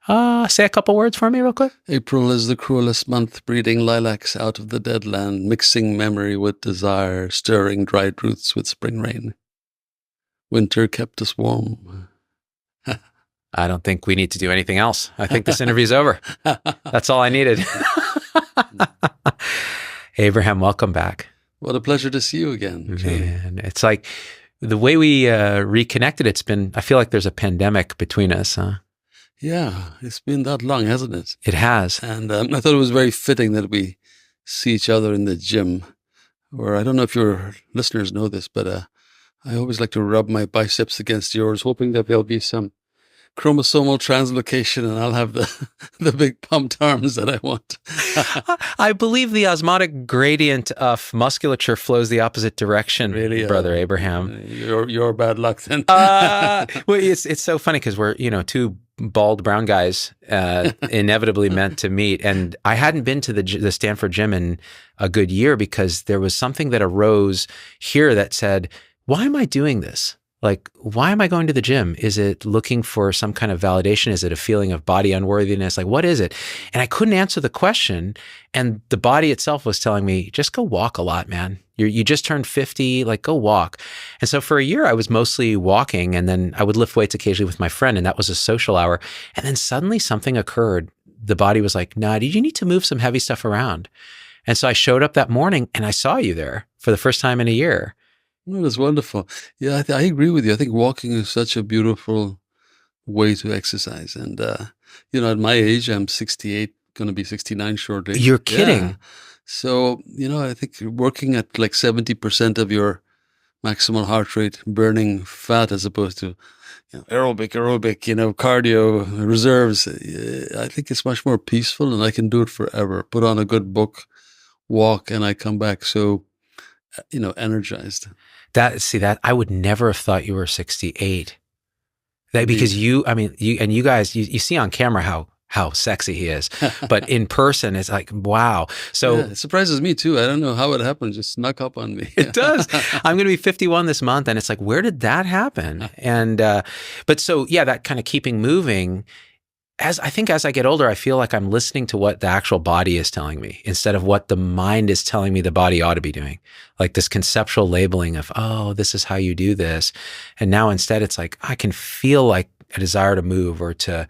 Say a couple words for me real quick. April is the cruelest month, breeding lilacs out of the dead land, mixing memory with desire, stirring dried roots with spring rain. Winter kept us warm. I don't think we need to do anything else. I think this interview's over. That's all I needed. Abraham, welcome back. What a pleasure to see you again. Man, it's like the way we reconnected, I feel like there's a pandemic between us, huh? Yeah, it's been that long, hasn't it? It has. And I thought it was very fitting that we see each other in the gym, where I don't know if your listeners know this, but I always like to rub my biceps against yours, hoping that there'll be some chromosomal translocation and I'll have the big pumped arms that I want. I believe the osmotic gradient of musculature flows the opposite direction, really, Brother Abraham. You're bad luck then. Well, it's so funny because we're, two bald brown guys inevitably meant to meet. And I hadn't been to the Stanford gym in a good year because there was something that arose here that said, why am I doing this? Like, why am I going to the gym? Is it looking for some kind of validation? Is it a feeling of body unworthiness? Like, what is it? And I couldn't answer the question. And the body itself was telling me, just go walk a lot, man. You just turned 50, like go walk. And so for a year, I was mostly walking, and then I would lift weights occasionally with my friend, and that was a social hour. And then suddenly something occurred. The body was like, nah, you need to move some heavy stuff around. And so I showed up that morning and I saw you there for the first time in a year. Oh, that's wonderful. Yeah, I agree with you. I think walking is such a beautiful way to exercise. And, at my age, I'm 68, going to be 69 shortly. You're kidding. Yeah. So, I think working at like 70% of your maximal heart rate, burning fat as opposed to aerobic, cardio, reserves, I think it's much more peaceful and I can do it forever. Put on a good book, walk, and I come back so, energized. That I would never have thought you were 68. Because you guys, you see on camera how sexy he is, but in person, it's like, wow. So it surprises me too. I don't know how it happened. Just snuck up on me. It does. I'm going to be 51 this month. And it's like, where did that happen? And, but so, yeah, that kind of keeping moving. As I get older, I feel like I'm listening to what the actual body is telling me instead of what the mind is telling me the body ought to be doing. Like this conceptual labeling of, oh, this is how you do this. And now instead it's like, I can feel like a desire to move or to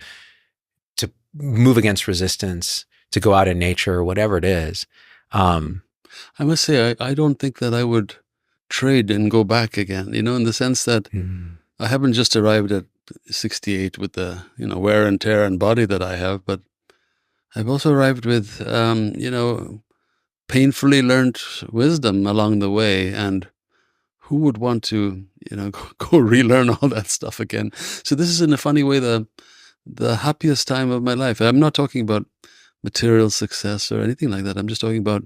move against resistance, to go out in nature or whatever it is. I must say, I don't think that I would trade and go back again, in the sense that I haven't just arrived at 68 with the, wear and tear and body that I have, but I've also arrived with, painfully learned wisdom along the way. And who would want to, go relearn all that stuff again? So this is in a funny way, the happiest time of my life. I'm not talking about material success or anything like that. I'm just talking about,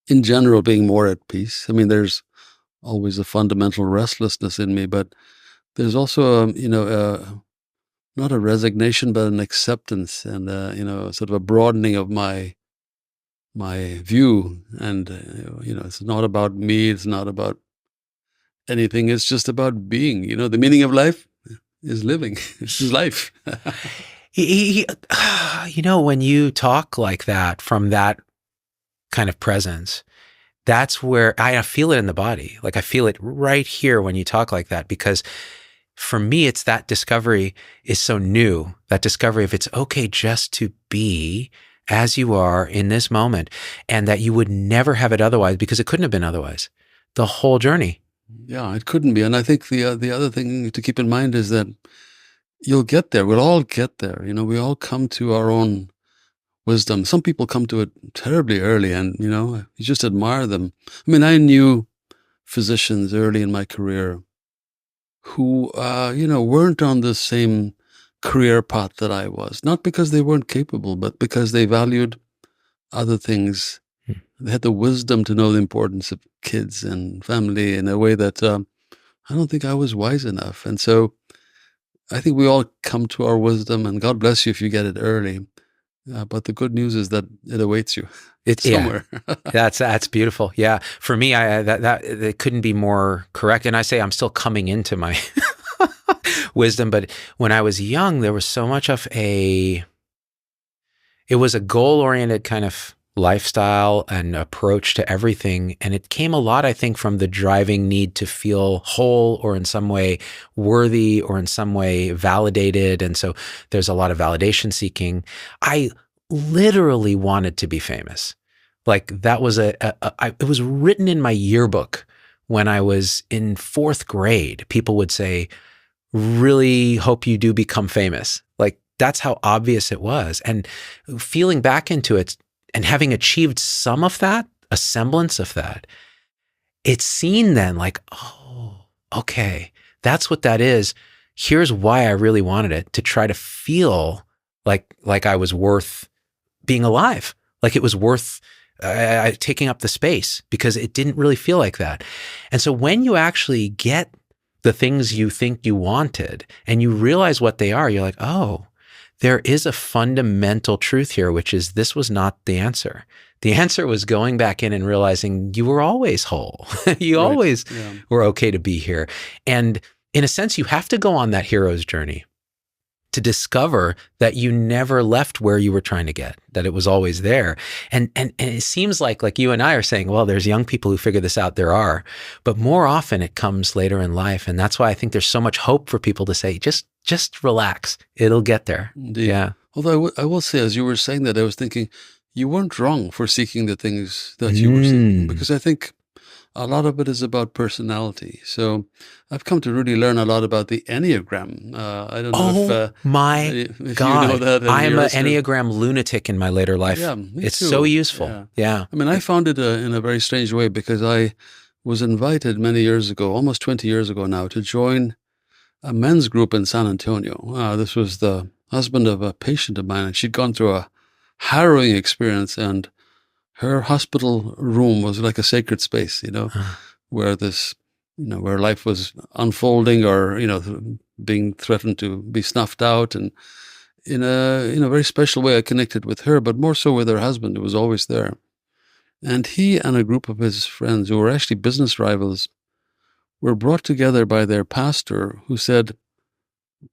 in general, being more at peace. I mean, there's always a fundamental restlessness in me, but there's also, not a resignation, but an acceptance and, sort of a broadening of my view. And, it's not about me. It's not about anything. It's just about being, the meaning of life is living. It's life. When you talk like that from that kind of presence, that's where I feel it in the body. Like I feel it right here when you talk like that, because for me, it's that discovery is so new, that discovery of it's okay just to be as you are in this moment, and that you would never have it otherwise because it couldn't have been otherwise. The whole journey. Yeah, it couldn't be. And I think the other thing to keep in mind is that you'll get there. We'll all get there. We all come to our own wisdom. Some people come to it terribly early and, you just admire them. I mean, I knew physicians early in my career who, weren't on the same career path that I was. Not because they weren't capable, but because they valued other things. They had the wisdom to know the importance of kids and family in a way that I don't think I was wise enough. And so I think we all come to our wisdom, and God bless you if you get it early. But the good news is that it awaits you somewhere. Yeah. That's beautiful. Yeah. For me, that it couldn't be more correct. And I say I'm still coming into my wisdom. But when I was young, there was so much of it was a goal-oriented kind of lifestyle and approach to everything. And it came a lot, I think, from the driving need to feel whole or in some way worthy or in some way validated. And so there's a lot of validation seeking. I literally wanted to be famous. Like that was it was written in my yearbook when I was in 4th grade. People would say, really hope you do become famous. Like that's how obvious it was. And feeling back into it and having achieved some of that, a semblance of that, it's seen then like, oh, okay, that's what that is. Here's why I really wanted it, to try to feel like I was worth being alive, like it was worth taking up the space, because it didn't really feel like that. And so when you actually get the things you think you wanted and you realize what they are, you're like, oh, there is a fundamental truth here, which is this was not the answer. The answer was going back in and realizing you were always whole. You always were okay to be here. And in a sense, you have to go on that hero's journey to discover that you never left where you were trying to get, that it was always there. And it seems like you and I are saying, well, there's young people who figure this out. There are, but more often it comes later in life. And that's why I think there's so much hope for people to say, just relax. It'll get there. Indeed. Yeah. Although I will say, as you were saying that, I was thinking you weren't wrong for seeking the things that you were seeking, because I think a lot of it is about personality. So I've come to really learn a lot about the Enneagram. I don't know if God, you know that. I am an Enneagram lunatic in my later life. Yeah, me it's too. so useful. Yeah. I mean, I found it in a very strange way, because I was invited many years ago, almost 20 years ago now, to join a men's group in San Antonio. This was the husband of a patient of mine, and she'd gone through a harrowing experience, and her hospital room was like a sacred space, where where life was unfolding or, being threatened to be snuffed out. And in a very special way, I connected with her, but more so with her husband, who was always there. And he and a group of his friends, who were actually business rivals, were brought together by their pastor, who said,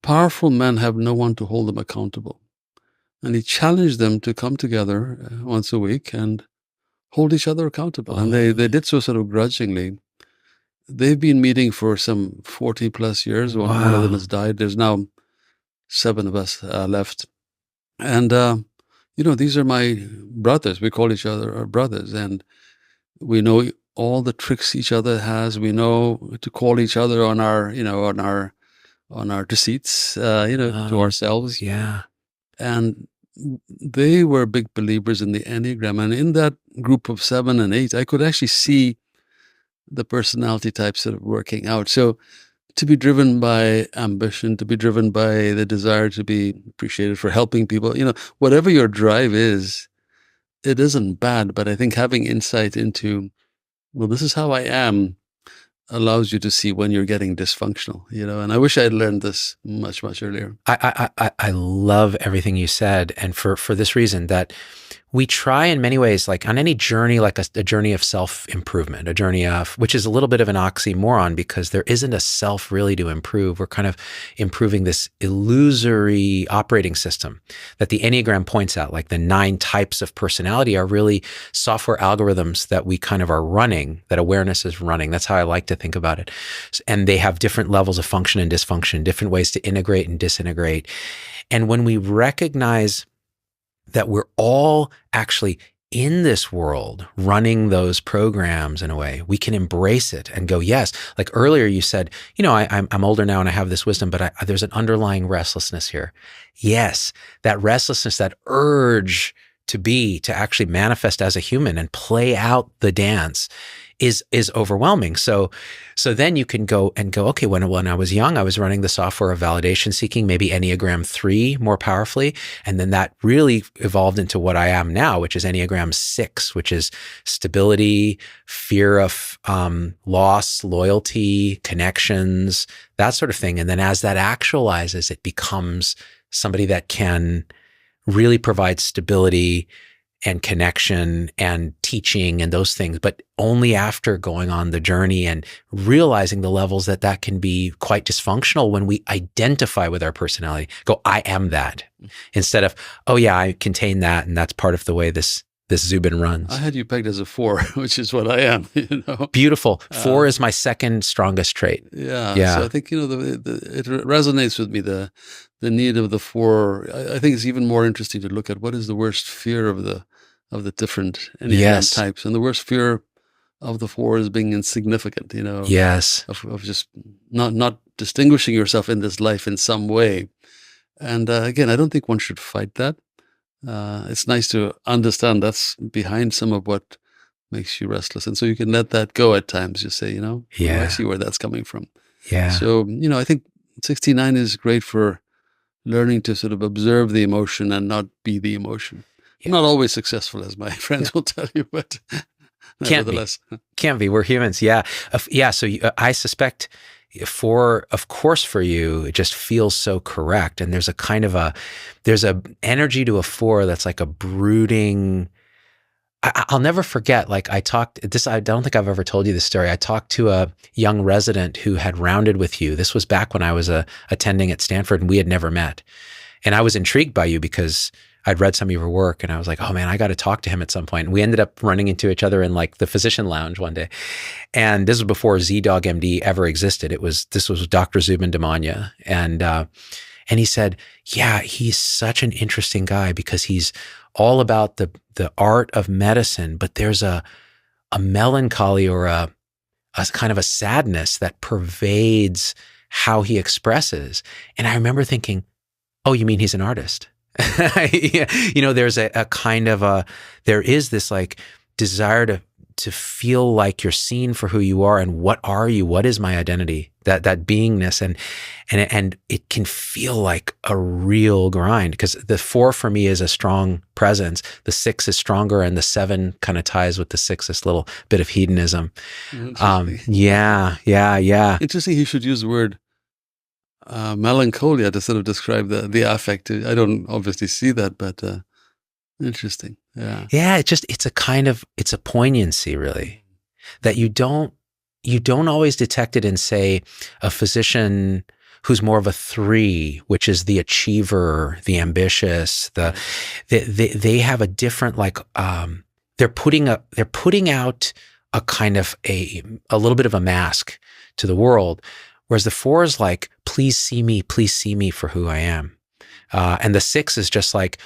powerful men have no one to hold them accountable. And he challenged them to come together once a week and hold each other accountable. And they did so sort of grudgingly. They've been meeting for some 40 plus years. One of them has died. There's now 7 of us left. And, these are my brothers. We call each other our brothers. And we know all the tricks each other has. We know to call each other on our deceits, to ourselves. Yeah. And they were big believers in the Enneagram. And in that group of 7 and 8, I could actually see the personality types sort of working out. So to be driven by ambition, to be driven by the desire to be appreciated for helping people, whatever your drive is, it isn't bad. But I think having insight into, well, this is how I am, allows you to see when you're getting dysfunctional, and I wish I had learned this much, much earlier. I love everything you said. And for this reason, that we try in many ways, like on any journey, like a journey of self-improvement, a journey of, which is a little bit of an oxymoron, because there isn't a self really to improve. We're kind of improving this illusory operating system that the Enneagram points out, like the 9 types of personality are really software algorithms that we kind of are running, that awareness is running. That's how I like to think about it. And they have different levels of function and dysfunction, different ways to integrate and disintegrate. And when we recognize that we're all actually in this world running those programs in a way, we can embrace it and go, yes. Like earlier you said, I'm older now and I have this wisdom, but there's an underlying restlessness here. Yes, that restlessness, that urge to actually manifest as a human and play out the dance is overwhelming. So then you can go, okay, when I was young, I was running the software of validation seeking, maybe Enneagram 3 more powerfully. And then that really evolved into what I am now, which is Enneagram 6, which is stability, fear of loss, loyalty, connections, that sort of thing. And then as that actualizes, it becomes somebody that can really provide stability and connection and teaching and those things, but only after going on the journey and realizing the levels that can be quite dysfunctional when we identify with our personality. Go, I am that, instead of, oh yeah, I contain that, and that's part of the way this Zubin runs. I had you pegged as a 4, which is what I am. Beautiful. 4 is my second strongest trait. Yeah. So I think it resonates with me, the need of the 4. I think it's even more interesting to look at what is the worst fear of the different Enneagram types, and the worst fear of the 4 is being insignificant. Yes. Of just not distinguishing yourself in this life in some way. And again, I don't think one should fight that. It's nice to understand that's behind some of what makes you restless. And so you can let that go at times. You say, I see where that's coming from. Yeah. So, I think 69 is great for learning to sort of observe the emotion and not be the emotion. Yeah. Not always successful, as my friends will tell you, but nevertheless. Can't be. We're humans. Yeah. So I suspect 4, of course, for you, it just feels so correct. And there's a kind of there's a energy to a 4 that's like a brooding. I'll never forget, like I don't think I've ever told you this story. I talked to a young resident who had rounded with you. This was back when I was attending at Stanford, and we had never met. And I was intrigued by you because I'd read some of your work, and I was like, oh man, I got to talk to him at some point. And we ended up running into each other in like the physician lounge one day. And this was before ZDogg MD ever existed. This was Dr. Zubin Damania. And he said, yeah, he's such an interesting guy because he's all about the art of medicine, but there's a melancholy or a kind of a sadness that pervades how he expresses. And I remember thinking, oh, you mean he's an artist? There's a kind of there is this like desire to feel like you're seen for who you are, and what are you? What is my identity? That beingness, and it can feel like a real grind, because the 4 for me is a strong presence. The 6 is stronger, and the 7 kind of ties with the 6, this little bit of hedonism. Yeah. Interesting. He should use the word melancholia to sort of describe the affect. I don't obviously see that, but interesting. Yeah. Yeah. It's a poignancy, really, that you don't always detect it in, say, a physician who's more of a 3, which is the achiever, the ambitious, they have a different, like, they're putting out a kind of a little bit of a mask to the world. Whereas the 4 is like, please see me for who I am. And the 6 is just like,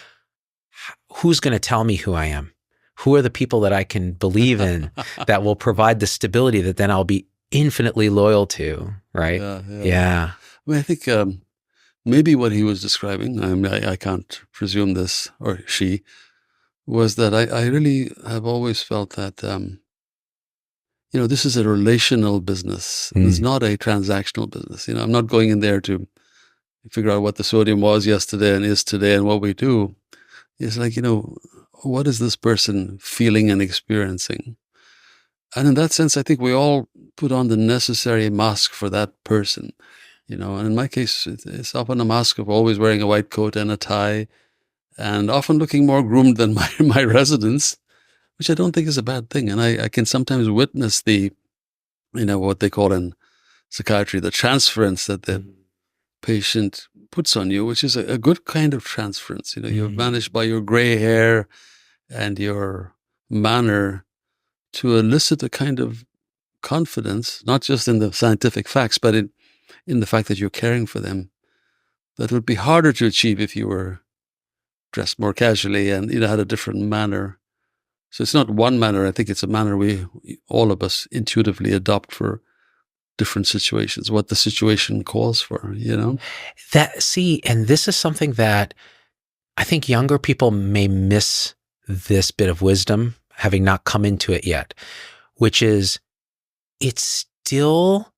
who's going to tell me who I am? Who are the people that I can believe in that will provide the stability that then I'll be infinitely loyal to, right? Yeah. I mean, I think maybe what he was describing, I can't presume this, or she, was that I really have always felt that, this is a relational business. It's not a transactional business. I'm not going in there to figure out what the sodium was yesterday and is today and what we do. It's like, what is this person feeling and experiencing? And in that sense, I think we all put on the necessary mask for that person, and in my case, it's often a mask of always wearing a white coat and a tie, and often looking more groomed than my residents, which I don't think is a bad thing. And I can sometimes witness the, what they call in psychiatry, the transference that the patient puts on you, which is a good kind of transference. You're managed by your gray hair and your manner to elicit a kind of confidence, not just in the scientific facts, but in the fact that you're caring for them, that would be harder to achieve if you were dressed more casually and had a different manner. So it's not one manner. I think it's a manner all of us intuitively adopt for different situations, what the situation calls for, and this is something that I think younger people may miss, this bit of wisdom, having not come into it yet, which is, it's still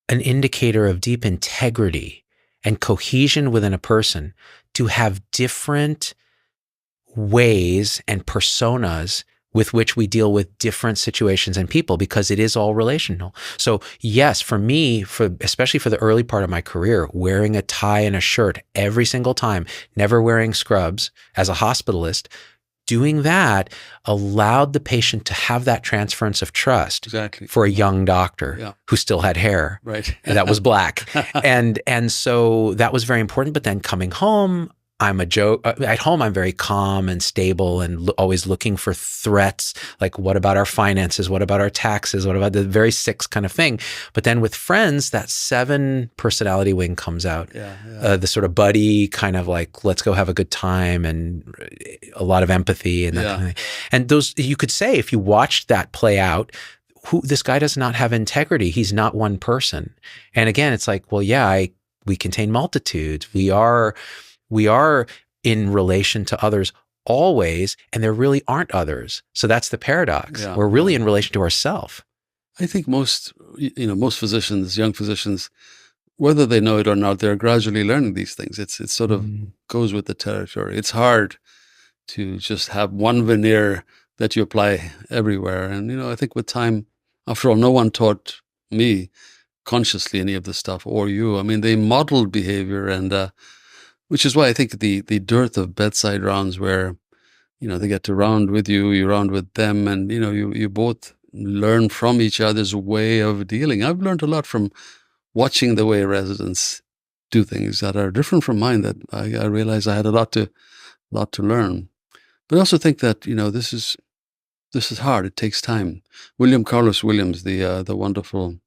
an indicator of deep integrity and cohesion within a person to have different ways and personas with which we deal with different situations and people, because it is all relational. So yes, for me, especially for the early part of my career, wearing a tie and a shirt every single time, never wearing scrubs as a hospitalist, doing that allowed the patient to have that transference of trust Exactly. for a young doctor Yeah. who still had hair Right. that was black. And so that was very important. But then coming home, I'm a joke. At home, I'm very calm and stable and always looking for threats. Like, what about our finances? What about our taxes? What about the very 6 kind of thing? But then with friends, that 7 personality wing comes out. The sort of buddy kind of like, let's go have a good time, and a lot of empathy and that kind of thing. And those, you could say, if you watched that play out, this guy does not have integrity. He's not one person. And again, it's like, well, yeah, we contain multitudes. We are in relation to others always, and there really aren't others. So that's the paradox. We're really in relation to ourselves. I think most physicians, young physicians, whether they know it or not, they're gradually learning these things. It sort of goes with the territory. It's hard to just have one veneer that you apply everywhere. And, I think with time, after all, no one taught me consciously any of this stuff, or you. I mean, they modeled behavior, and which is why I think the dearth of bedside rounds where, they get to round with you, you round with them, and, you both learn from each other's way of dealing. I've learned a lot from watching the way residents do things that are different from mine, that I realized I had a lot to learn. But I also think that, this is hard. It takes time. William Carlos Williams, the wonderful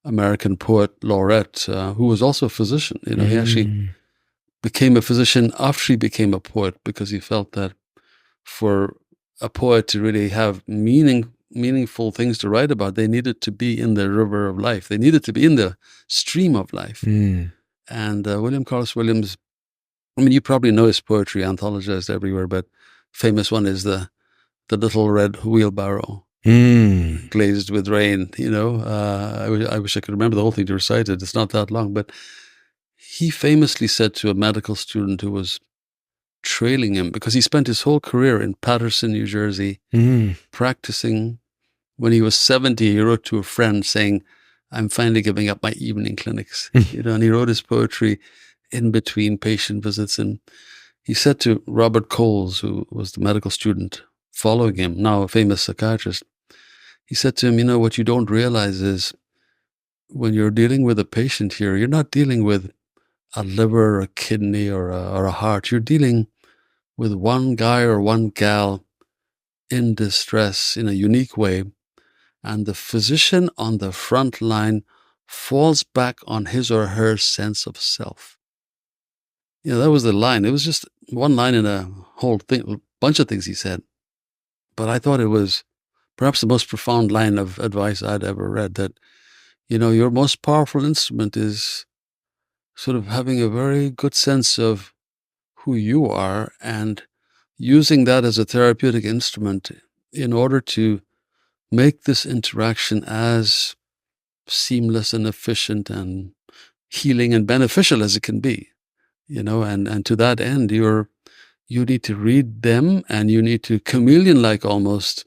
American poet laureate, who was also a physician, he actually became a physician after he became a poet, because he felt that for a poet to really have meaningful things to write about, they needed to be in the river of life. They needed to be in the stream of life. And William Carlos Williams, I mean, you probably know his poetry anthologized everywhere, but famous one is the little red wheelbarrow, glazed with rain. I wish I could remember the whole thing to recite it. It's not that long, but he famously said to a medical student who was trailing him, because he spent his whole career in Paterson, New Jersey, practicing. When he was 70, he wrote to a friend saying, "I'm finally giving up my evening clinics." And he wrote his poetry in between patient visits. And he said to Robert Coles, who was the medical student following him, now a famous psychiatrist, he said to him, what you don't realize is when you're dealing with a patient here, you're not dealing with a liver, or a kidney, or a heart. You're dealing with one guy or one gal in distress in a unique way. And the physician on the front line falls back on his or her sense of self. That was the line. It was just one line in a whole thing, a bunch of things he said. But I thought it was perhaps the most profound line of advice I'd ever read, that, your most powerful instrument is sort of having a very good sense of who you are and using that as a therapeutic instrument in order to make this interaction as seamless and efficient and healing and beneficial as it can be, and to that end, you need to read them, and you need to chameleon-like almost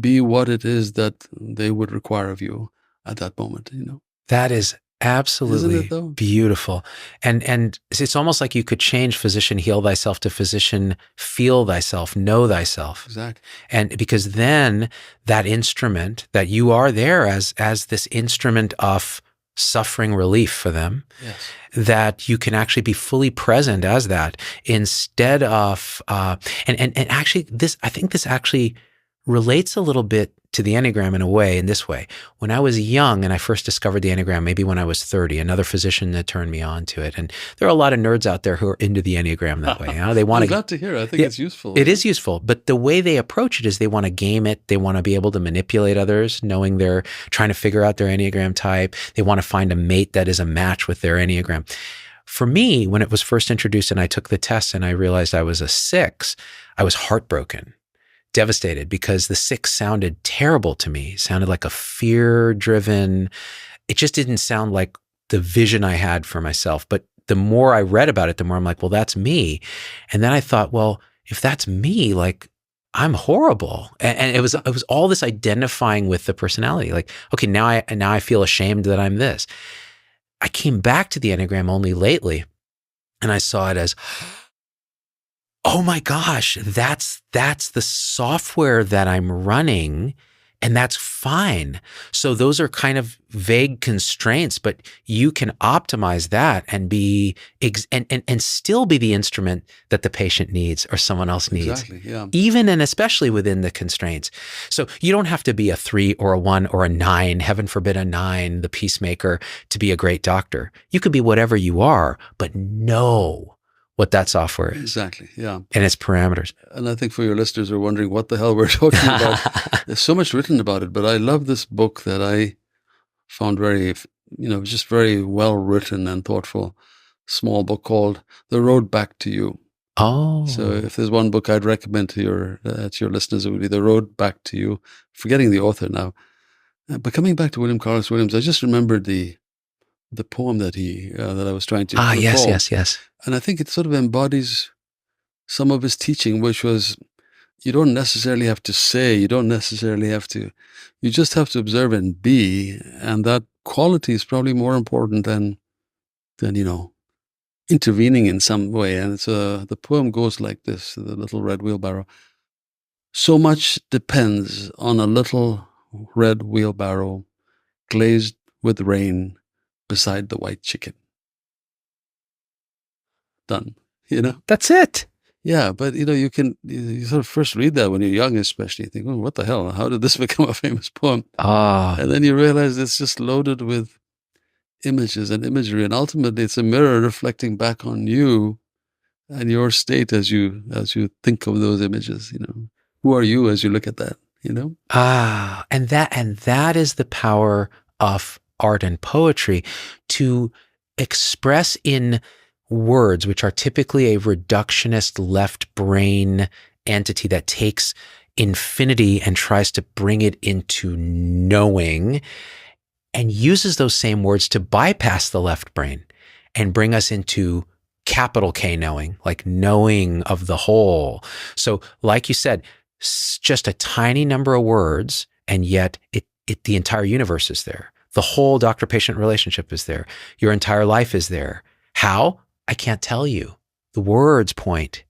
be what it is that they would require of you at that moment, That is absolutely Isn't it, though? beautiful. And it's almost like you could change physician heal thyself to physician feel thyself, know thyself. Exactly. And because then that instrument, that you are there as this instrument of suffering relief for them, Yes. that you can actually be fully present as that, instead of and actually I think this actually relates a little bit to the Enneagram in a way, in this way. When I was young and I first discovered the Enneagram, maybe when I was 30, another physician that turned me on to it. And there are a lot of nerds out there who are into the Enneagram that way. They want I'm glad to hear. I think it's useful. It is useful, but the way they approach it is they want to game it. They want to be able to manipulate others, knowing they're trying to figure out their Enneagram type. They want to find a mate that is a match with their Enneagram. For me, when it was first introduced and I took the test and I realized I was a 6, I was heartbroken, devastated, because the 6 sounded terrible to me. It sounded like a fear-driven, it just didn't sound like the vision I had for myself. But the more I read about it, the more I'm like, well, that's me. And then I thought, well, if that's me, like, I'm horrible. And it was all this identifying with the personality. Like, okay, now I feel ashamed that I'm this. I came back to the Enneagram only lately, and I saw it as, oh my gosh, that's the software that I'm running, and that's fine. So those are kind of vague constraints, but you can optimize that and be and still be the instrument that the patient needs or someone else needs. Exactly, yeah. Even and especially within the constraints. So you don't have to be a 3 or a 1 or a 9, heaven forbid a 9, the peacemaker, to be a great doctor. You could be whatever you are, but know what that software is. Exactly, yeah. And its parameters. And I think for your listeners who are wondering what the hell we're talking about, there's so much written about it, but I love this book that I found very, just very well written and thoughtful. Small book called The Road Back to You. Oh. So if there's one book I'd recommend to your listeners, it would be The Road Back to You. Forgetting the author now. But coming back to William Carlos Williams, I just remembered the poem that I was trying to recall. Yes. And I think it sort of embodies some of his teaching, which was, you don't necessarily have to say, you just have to observe and be. And that quality is probably more important than intervening in some way. And the poem goes like this, The Little Red Wheelbarrow. So much depends on a little red wheelbarrow glazed with rain beside the white chicken. Done. That's it. Yeah, but you sort of first read that when you're young, especially. You think, oh, what the hell? How did this become a famous poem? And then you realize it's just loaded with images and imagery, and ultimately it's a mirror reflecting back on you and your state as you think of those images. Who are you as you look at that? And that is the power of art and poetry, to express in words, which are typically a reductionist left brain entity that takes infinity and tries to bring it into knowing, and uses those same words to bypass the left brain and bring us into capital K knowing, like knowing of the whole. So like you said, just a tiny number of words, and yet the entire universe is there. The whole doctor-patient relationship is there. Your entire life is there. How? I can't tell you. The words point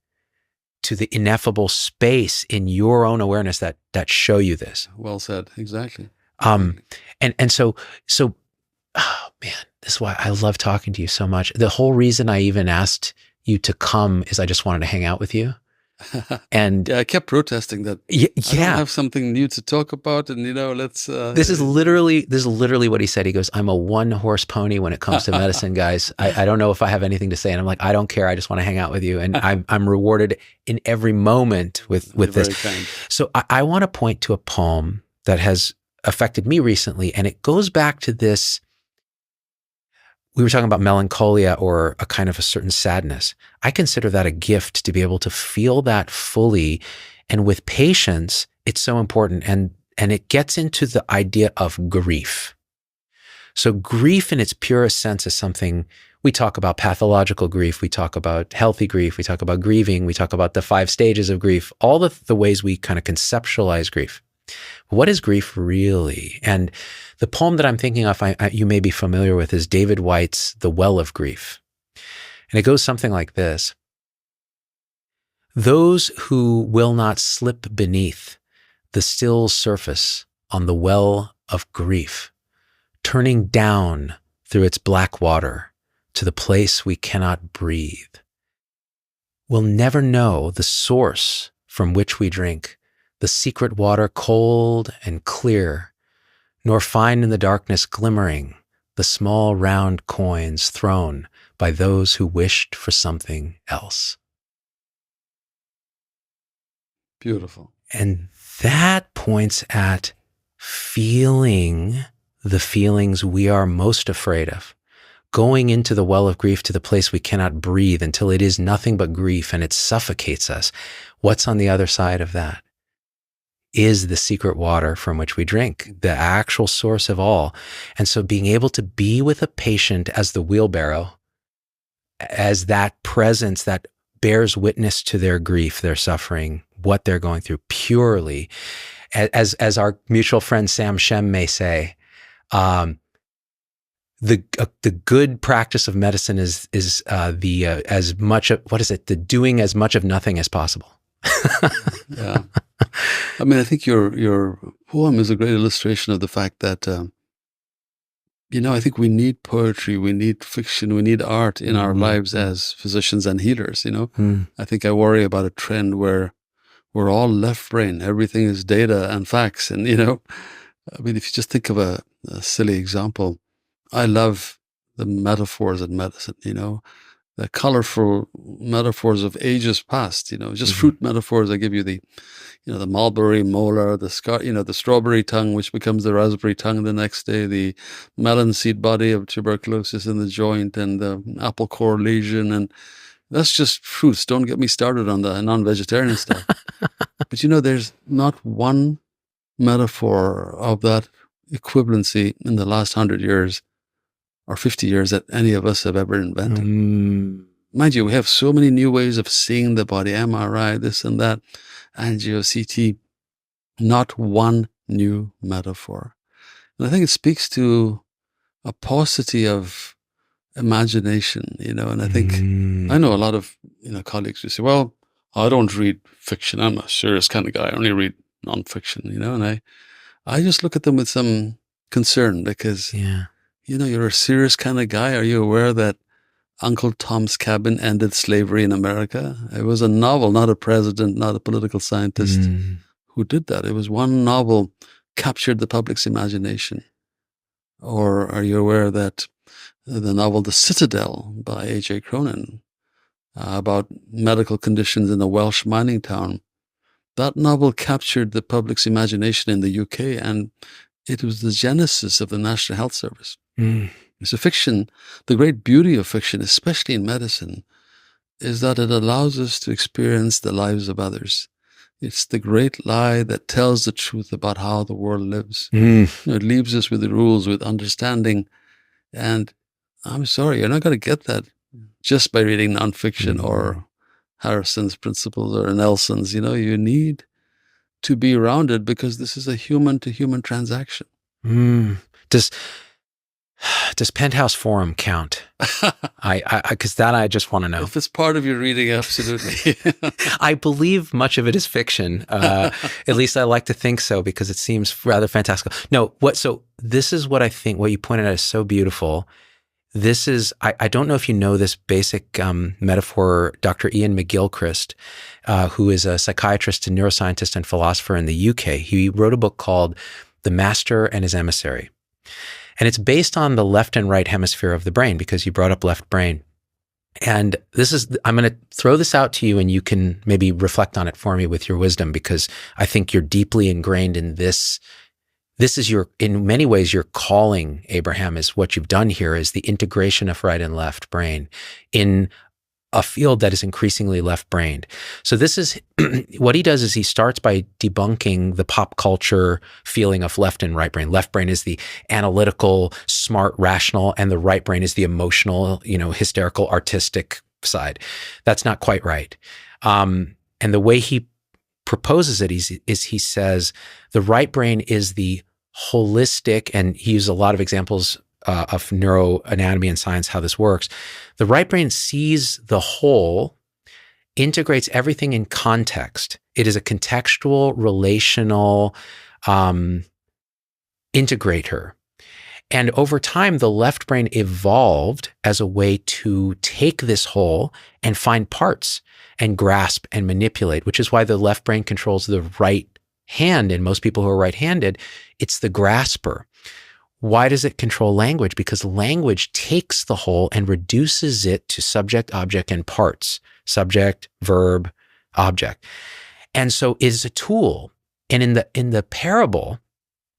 to the ineffable space in your own awareness that show you this. Well said. Exactly. And so, oh man, this is why I love talking to you so much. The whole reason I even asked you to come is I just wanted to hang out with you. And yeah, I kept protesting that. I don't have something new to talk about, and let's. This is literally what he said. He goes, "I'm a 1-horse pony when it comes to medicine, guys. I don't know if I have anything to say." And I'm like, "I don't care. I just want to hang out with you." And I'm rewarded in every moment with this. Very kind. So I want to point to a poem that has affected me recently, and it goes back to this. We were talking about melancholia, or a kind of a certain sadness. I consider that a gift, to be able to feel that fully. And with patience, it's so important. And it gets into the idea of grief. So grief in its purest sense is something we talk about: pathological grief, we talk about healthy grief, we talk about grieving, we talk about the 5 stages of grief, all the ways we kind of conceptualize grief. What is grief really? And the poem that I'm thinking of, you may be familiar with, is David Whyte's The Well of Grief. And it goes something like this: those who will not slip beneath the still surface on the well of grief, turning down through its black water to the place we cannot breathe, will never know the source from which we drink, the secret water cold and clear, nor find in the darkness glimmering the small round coins thrown by those who wished for something else. Beautiful. And that points at feeling the feelings we are most afraid of, going into the well of grief, to the place we cannot breathe until it is nothing but grief and it suffocates us. What's on the other side of that is the secret water from which we drink, the actual source of all. And so being able to be with a patient as the wheelbarrow, as that presence that bears witness to their grief, their suffering, what they're going through, purely, as our mutual friend Sam Shem may say, the good practice of medicine is the as much of, what is it? The doing as much of nothing as possible. Yeah. I mean, I think your poem is a great illustration of the fact that, I think we need poetry, we need fiction, we need art in our lives as physicians and healers, I think I worry about a trend where we're all left brain. Everything is data and facts. And, I mean, if you just think of a silly example, I love the metaphors in medicine, the colorful metaphors of ages past, just fruit metaphors. I give you the mulberry molar, the scar, the strawberry tongue, which becomes the raspberry tongue the next day, the melon seed body of tuberculosis in the joint, and the apple core lesion. And that's just fruits. Don't get me started on the non-vegetarian stuff. But there's not one metaphor of that equivalency in the last 100 years or 50 years that any of us have ever invented. Mind you, we have so many new ways of seeing the body, MRI, this and that, angio, CT, not one new metaphor. And I think it speaks to a paucity of imagination, and I think, I know a lot of, colleagues who say, well, I don't read fiction. I'm a serious kind of guy. I only read nonfiction, and I just look at them with some concern because, you're a serious kind of guy. Are you aware that Uncle Tom's Cabin ended slavery in America? It was a novel, not a president, not a political scientist who did that. It was one novel captured the public's imagination. Or are you aware that the novel The Citadel by A.J. Cronin about medical conditions in a Welsh mining town, that novel captured the public's imagination in the UK, and it was the genesis of the National Health Service. So fiction, the great beauty of fiction, especially in medicine, is that it allows us to experience the lives of others. It's the great lie that tells the truth about how the world lives. It leaves us with the rules, with understanding. And I'm sorry, you're not going to get that just by reading nonfiction or Harrison's Principles or Nelson's. You need to be around it because this is a human-to-human transaction. Does Penthouse Forum count? Because that I just want to know. If it's part of your reading, absolutely. I believe much of it is fiction. At least I like to think so because it seems rather fantastical. No, so this is what I think, what you pointed out is so beautiful. This is, I don't know if you know this basic metaphor, Dr. Iain McGilchrist, who is a psychiatrist and neuroscientist and philosopher in the UK. He wrote a book called The Master and His Emissary. And it's based on the left and right hemisphere of the brain, because you brought up left brain. And I'm going to throw this out to you and you can maybe reflect on it for me with your wisdom, because I think you're deeply ingrained in this. This is in many ways, your calling, Abraham, is what you've done here, is the integration of right and left brain in a field that is increasingly left-brained. So this is, what he does is he starts by debunking the pop culture feeling of left and right brain. Left brain is the analytical, smart, rational, and the right brain is the emotional, hysterical, artistic side. That's not quite right. And the way he proposes it is he says the right brain is the holistic, and he uses a lot of examples of neuroanatomy and science, how this works. The right brain sees the whole, integrates everything in context. It is a contextual, relational integrator. And over time, the left brain evolved as a way to take this whole and find parts and grasp and manipulate, which is why the left brain controls the right hand. And most people who are right-handed, it's the grasper. Why does it control language? Because language takes the whole and reduces it to subject, object, and parts. Subject, verb, object. And so it is a tool. And in the parable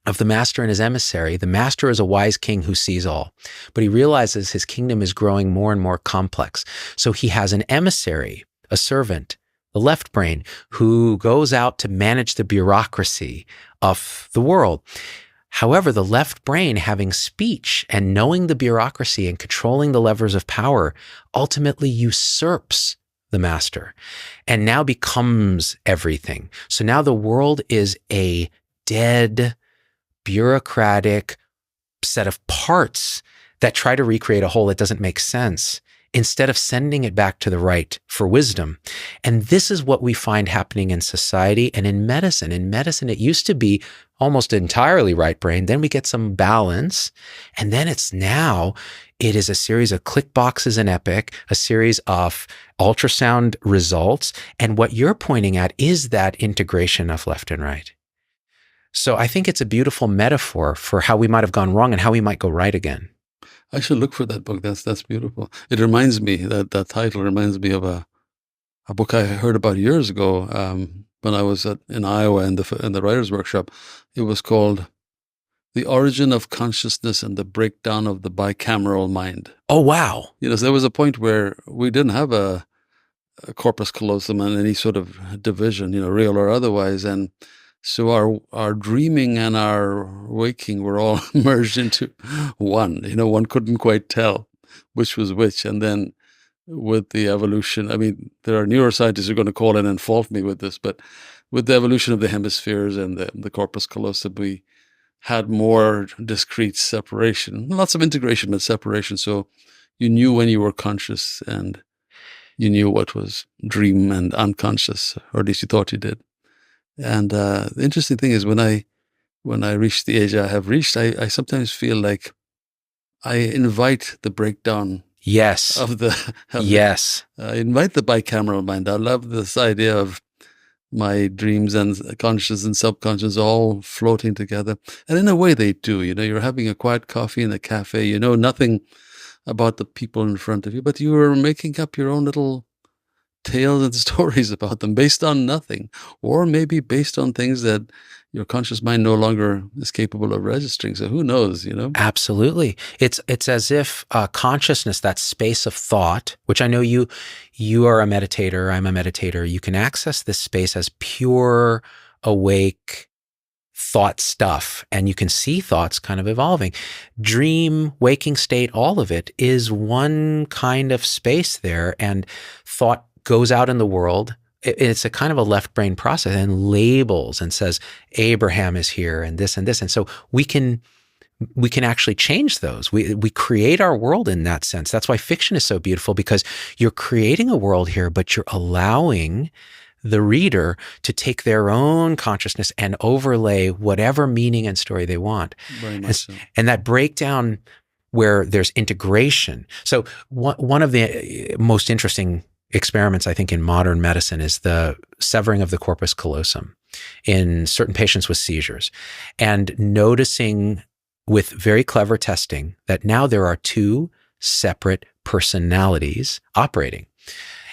of the master and his emissary, the master is a wise king who sees all, but he realizes his kingdom is growing more and more complex. So he has an emissary, a servant, the left brain, who goes out to manage the bureaucracy of the world. However, the left brain, having speech and knowing the bureaucracy and controlling the levers of power, ultimately usurps the master and now becomes everything. So now the world is a dead, bureaucratic set of parts that try to recreate a whole that doesn't make sense, instead of sending it back to the right for wisdom. And this is what we find happening in society and in medicine. In medicine, it used to be almost entirely right brain. Then we get some balance. And then it is a series of click boxes in Epic, a series of ultrasound results. And what you're pointing at is that integration of left and right. So I think it's a beautiful metaphor for how we might have gone wrong and how we might go right again. I should look for that book. That's beautiful. It reminds me, that title reminds me of a book I heard about years ago when I was in Iowa in the writer's workshop. It was called The Origin of Consciousness and the Breakdown of the Bicameral Mind. Oh, wow. So there was a point where we didn't have a corpus callosum and any sort of division, real or otherwise. And so our dreaming and our waking were all merged into one. One couldn't quite tell which was which. And then with the evolution, I mean, there are neuroscientists who are going to call in and fault me with this, but with the evolution of the hemispheres and the corpus callosum, we had more discrete separation, lots of integration, but separation. So you knew when you were conscious and you knew what was dream and unconscious, or at least you thought you did. And the interesting thing is when I reach the age I have reached, I sometimes feel like I invite the breakdown. Yes. Yes. I invite the bicameral mind. I love this idea of my dreams and conscious and subconscious all floating together. And in a way they do. You're having a quiet coffee in a cafe. You know nothing about the people in front of you, but you are making up your own little tales and stories about them based on nothing, or maybe based on things that your conscious mind no longer is capable of registering. So who knows, Absolutely. It's as if consciousness, that space of thought, which I know you are a meditator, I'm a meditator, you can access this space as pure, awake thought stuff, and you can see thoughts kind of evolving. Dream, waking state, all of it is one kind of space there, and thought goes out in the world. It's a kind of a left brain process and labels and says, Abraham is here and this and this. And so we can actually change those. We create our world in that sense. That's why fiction is so beautiful, because you're creating a world here, but you're allowing the reader to take their own consciousness and overlay whatever meaning and story they want. Very much so. And that breakdown where there's integration. So one of the most interesting experiments, I think, in modern medicine is the severing of the corpus callosum in certain patients with seizures, and noticing with very clever testing that now there are two separate personalities operating.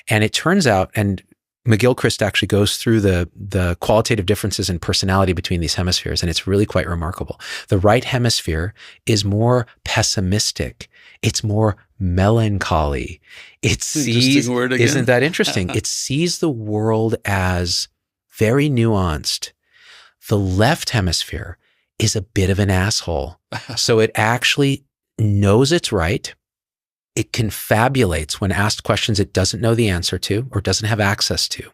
And it turns out, and McGilchrist actually goes through the qualitative differences in personality between these hemispheres, and it's really quite remarkable. The right hemisphere is more pessimistic. It's more melancholy. It sees, word again. Isn't that interesting? It sees the world as very nuanced. The left hemisphere is a bit of an asshole. So it actually knows it's right. It confabulates when asked questions it doesn't know the answer to or doesn't have access to.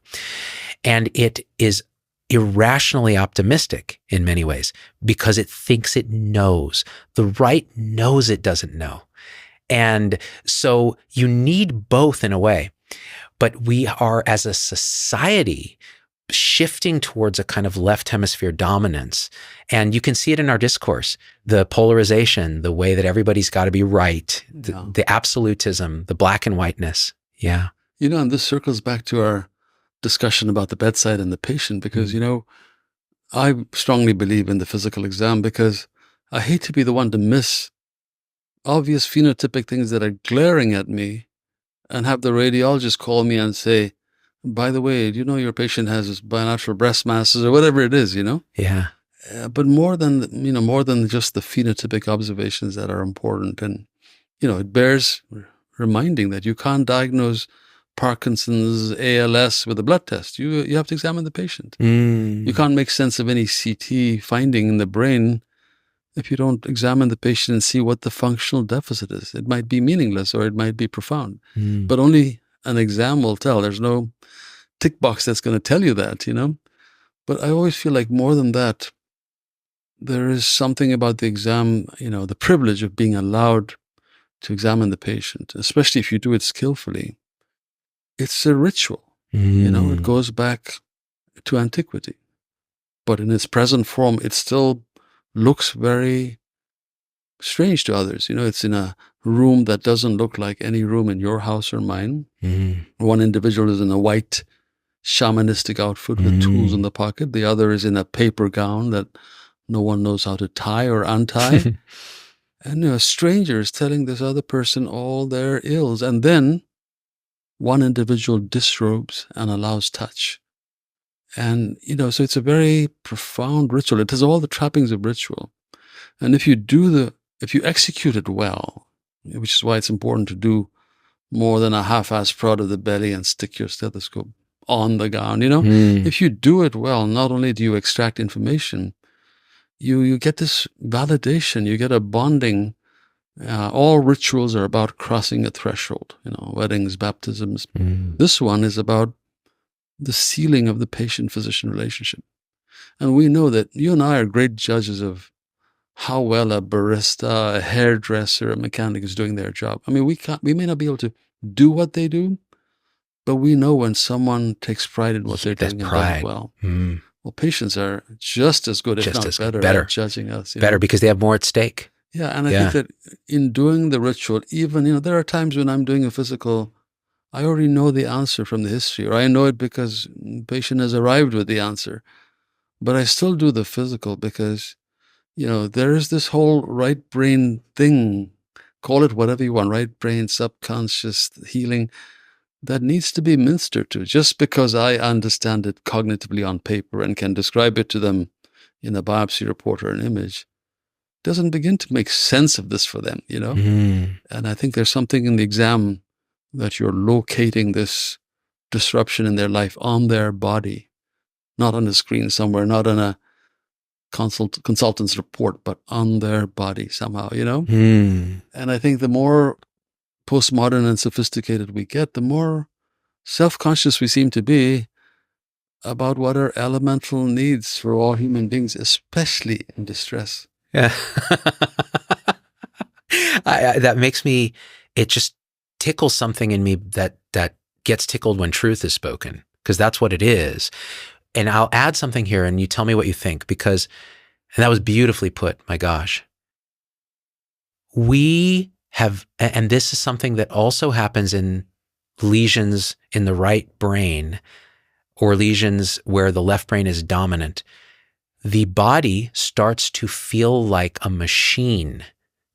And it is irrationally optimistic in many ways because it thinks it knows. The right knows it doesn't know. And so you need both in a way. But we are, as a society, shifting towards a kind of left hemisphere dominance. And you can see it in our discourse, the polarization, the way that everybody's got to be right, the absolutism, the black and whiteness. Yeah. And this circles back to our discussion about the bedside and the patient, because, I strongly believe in the physical exam, because I hate to be the one to miss obvious phenotypic things that are glaring at me and have the radiologist call me and say, by the way, your patient has bilateral breast masses or whatever it is, Yeah. But more than just the phenotypic observations that are important. And, it bears reminding that you can't diagnose Parkinson's, ALS with a blood test. You have to examine the patient. You can't make sense of any CT finding in the brain if you don't examine the patient and see what the functional deficit is. It might be meaningless or it might be profound, but only an exam will tell. There's no tick box that's going to tell you that, But I always feel like more than that, there is something about the exam, the privilege of being allowed to examine the patient, especially if you do it skillfully, it's a ritual. It goes back to antiquity. But in its present form, it still looks very strange to others. It's in a room that doesn't look like any room in your house or mine. One individual is in a white shamanistic outfit with tools in the pocket. The other is in a paper gown that no one knows how to tie or untie. And a stranger is telling this other person all their ills. And then one individual disrobes and allows touch. And, so it's a very profound ritual. It has all the trappings of ritual. And if you execute it well, which is why it's important to do more than a half-ass prod of the belly and stick your stethoscope on the gown, if you do it well, not only do you extract information, you get this validation, you get a bonding. All rituals are about crossing a threshold, weddings, baptisms. This one is about the sealing of the patient-physician relationship. And we know that you and I are great judges of how well a barista, a hairdresser, a mechanic is doing their job. I mean, we may not be able to do what they do, but we know when someone takes pride in what they're doing and does it well. Well, patients are just as good, if not better, at judging us. Better because they have more at stake. Yeah, and I think that in doing the ritual, even, there are times when I'm doing a physical, I already know the answer from the history, or I know it because the patient has arrived with the answer. But I still do the physical because, there is this whole right brain thing, call it whatever you want, right brain, subconscious healing, that needs to be ministered to. Just because I understand it cognitively on paper and can describe it to them in a biopsy report or an image, doesn't begin to make sense of this for them, And I think there's something in the exam that you're locating this disruption in their life on their body, not on a screen somewhere, not on a consultant's report, but on their body somehow, And I think the more postmodern and sophisticated we get, the more self-conscious we seem to be about what are elemental needs for all human beings, especially in distress. Yeah. That makes me, it just tickles something in me that gets tickled when truth is spoken, because that's what it is. And I'll add something here and you tell me what you think, because, and that was beautifully put, my gosh. We have, and this is something that also happens in lesions in the right brain or lesions where the left brain is dominant. The body starts to feel like a machine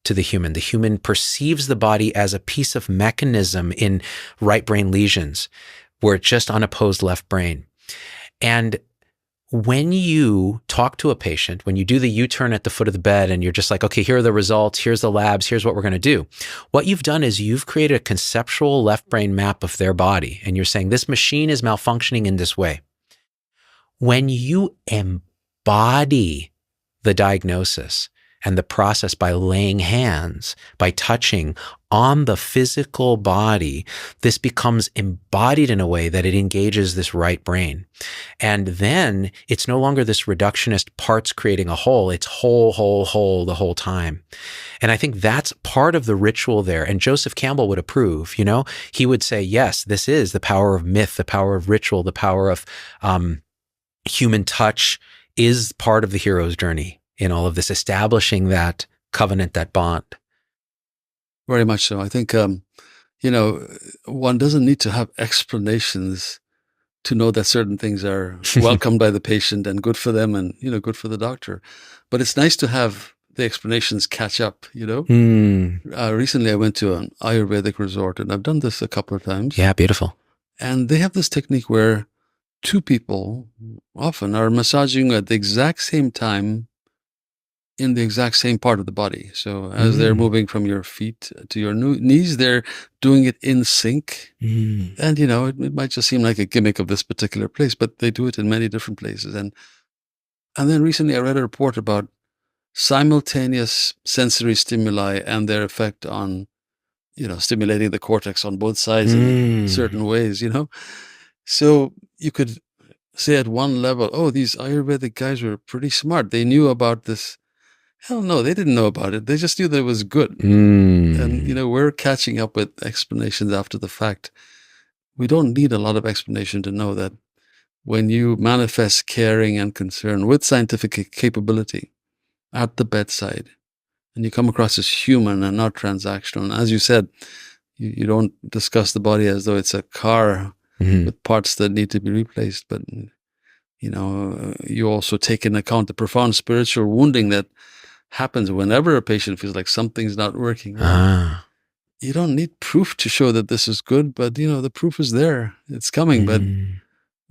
to the human. The human perceives the body as a piece of mechanism in right brain lesions where it's just unopposed left brain. And when you talk to a patient, when you do the U-turn at the foot of the bed and you're just like, okay, here are the results, here's the labs, here's what we're going to do. What you've done is you've created a conceptual left brain map of their body. And you're saying this machine is malfunctioning in this way. When you embody the diagnosis and the process by laying hands, by touching on the physical body, this becomes embodied in a way that it engages this right brain. And then it's no longer this reductionist parts creating a whole, it's whole the whole time. And I think that's part of the ritual there. And Joseph Campbell would approve, he would say, yes, this is the power of myth, the power of ritual, the power of human touch is part of the hero's journey in all of this, establishing that covenant, that bond. Very much so. I think, one doesn't need to have explanations to know that certain things are welcomed by the patient and good for them and, good for the doctor. But it's nice to have the explanations catch up, Recently, I went to an Ayurvedic resort, and I've done this a couple of times. Yeah, beautiful. And they have this technique where two people often are massaging at the exact same time in the exact same part of the body. So as they're moving from your feet to your knees, they're doing it in sync. And, it might just seem like a gimmick of this particular place, but they do it in many different places. And then recently I read a report about simultaneous sensory stimuli and their effect on, stimulating the cortex on both sides in certain ways, So you could say at one level, oh, these Ayurvedic guys were pretty smart. They knew about this Hell no, they didn't know about it. They just knew that it was good. And, we're catching up with explanations after the fact. We don't need a lot of explanation to know that when you manifest caring and concern with scientific capability at the bedside, and you come across as human and not transactional, and as you said, you don't discuss the body as though it's a car with parts that need to be replaced, but you also take into account the profound spiritual wounding that happens whenever a patient feels like something's not working. You don't need proof to show that this is good, but the proof is there. It's coming, but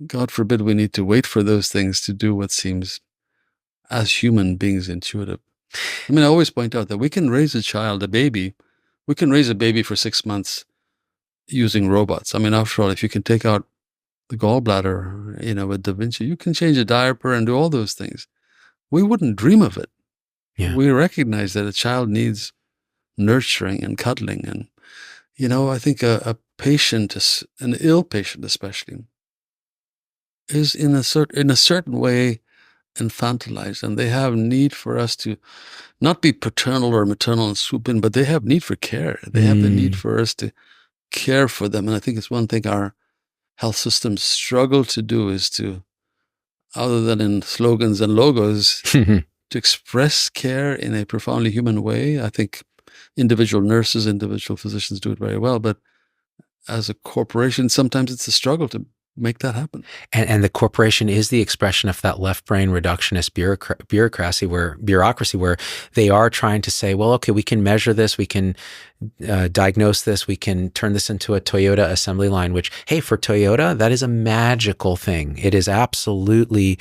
God forbid we need to wait for those things to do what seems, as human beings, intuitive. I mean, I always point out that we can raise a baby. We can raise a baby for 6 months using robots. I mean, after all, if you can take out the gallbladder, with Da Vinci, you can change a diaper and do all those things. We wouldn't dream of it. Yeah. We recognize that a child needs nurturing and cuddling. And, I think a patient, an ill patient especially, is in a certain way infantilized, and they have need for us to not be paternal or maternal and swoop in, but they have need for care. They have the need for us to care for them. And I think it's one thing our health systems struggle to do is to, other than in slogans and logos, to express care in a profoundly human way. I think individual nurses, individual physicians do it very well, but as a corporation, sometimes it's a struggle to make that happen. And the corporation is the expression of that left brain reductionist bureaucracy where they are trying to say, well, okay, we can measure this, we can diagnose this, we can turn this into a Toyota assembly line, which, hey, for Toyota, that is a magical thing. It is absolutely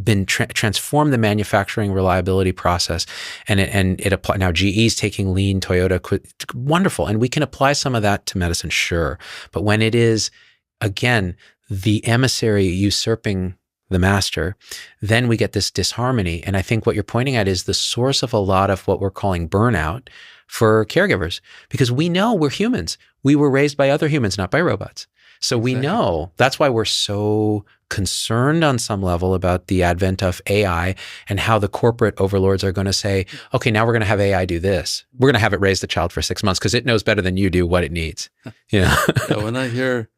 been transformed the manufacturing reliability process, and it apply now. GE's taking lean, Toyota, wonderful, and we can apply some of that to medicine, sure. But when it is, again, the emissary usurping the master, then we get this disharmony. And I think what you're pointing at is the source of a lot of what we're calling burnout for caregivers, because we know we're humans. We were raised by other humans, not by robots. So we know that's why we're so concerned on some level about the advent of AI and how the corporate overlords are going to say, okay, now we're going to have AI do this. We're going to have it raise the child for 6 months because it knows better than you do what it needs. Yeah, when I hear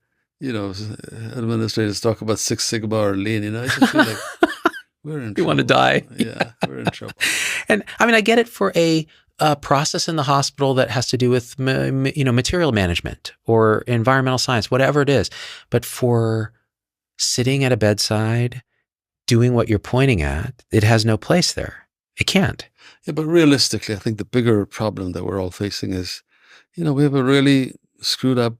administrators talk about Six Sigma or Lean, I just feel like we're in trouble. You want to die. Yeah, we're in trouble. And I mean, I get it for a process in the hospital that has to do with, material management or environmental science, whatever it is. But for sitting at a bedside, doing what you're pointing at, it has no place there. It can't. Yeah, but realistically, I think the bigger problem that we're all facing is, we have a really screwed up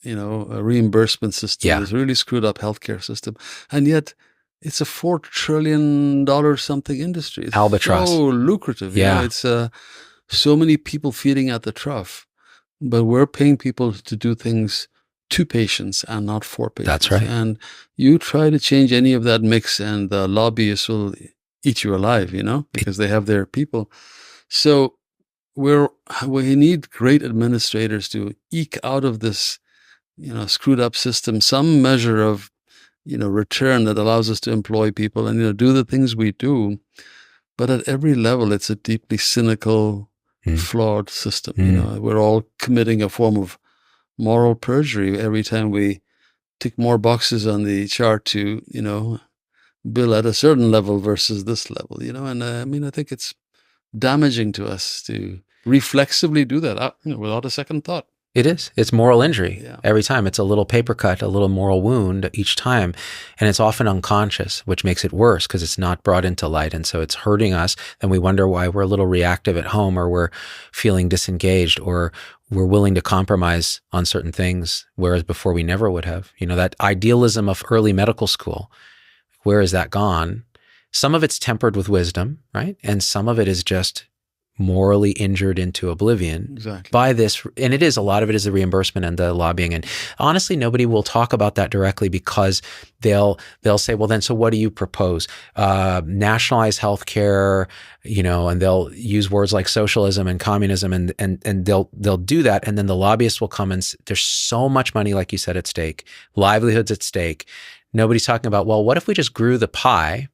a reimbursement system. Yeah. There's a really screwed up healthcare system. And yet it's a $4 trillion something industry. It's albatross. So lucrative. Yeah. It's so many people feeding at the trough, but we're paying people to do things to patients and not for patients. That's right. And you try to change any of that mix and the lobbyists will eat you alive, because they have their people. So we need great administrators to eke out of this screwed up system, some measure of, return that allows us to employ people and, do the things we do. But at every level, it's a deeply cynical, flawed system. We're all committing a form of moral perjury every time we tick more boxes on the chart to, bill at a certain level versus this level, and I think it's damaging to us to reflexively do that without a second thought. It is. It's moral injury. Yeah. Every time. It's a little paper cut, a little moral wound each time. And it's often unconscious, which makes it worse because it's not brought into light. And so it's hurting us. And we wonder why we're a little reactive at home, or we're feeling disengaged, or we're willing to compromise on certain things, whereas before we never would have. That idealism of early medical school, where is that gone? Some of it's tempered with wisdom, right? And some of it is just morally injured into oblivion by this. And a lot of it is the reimbursement and the lobbying. And honestly, nobody will talk about that directly because they'll say, well, then, so what do you propose? Nationalize healthcare, and they'll use words like socialism and communism, and they'll do that. And then the lobbyists will come and there's so much money, like you said, at stake, livelihoods at stake. Nobody's talking about, well, what if we just grew the pie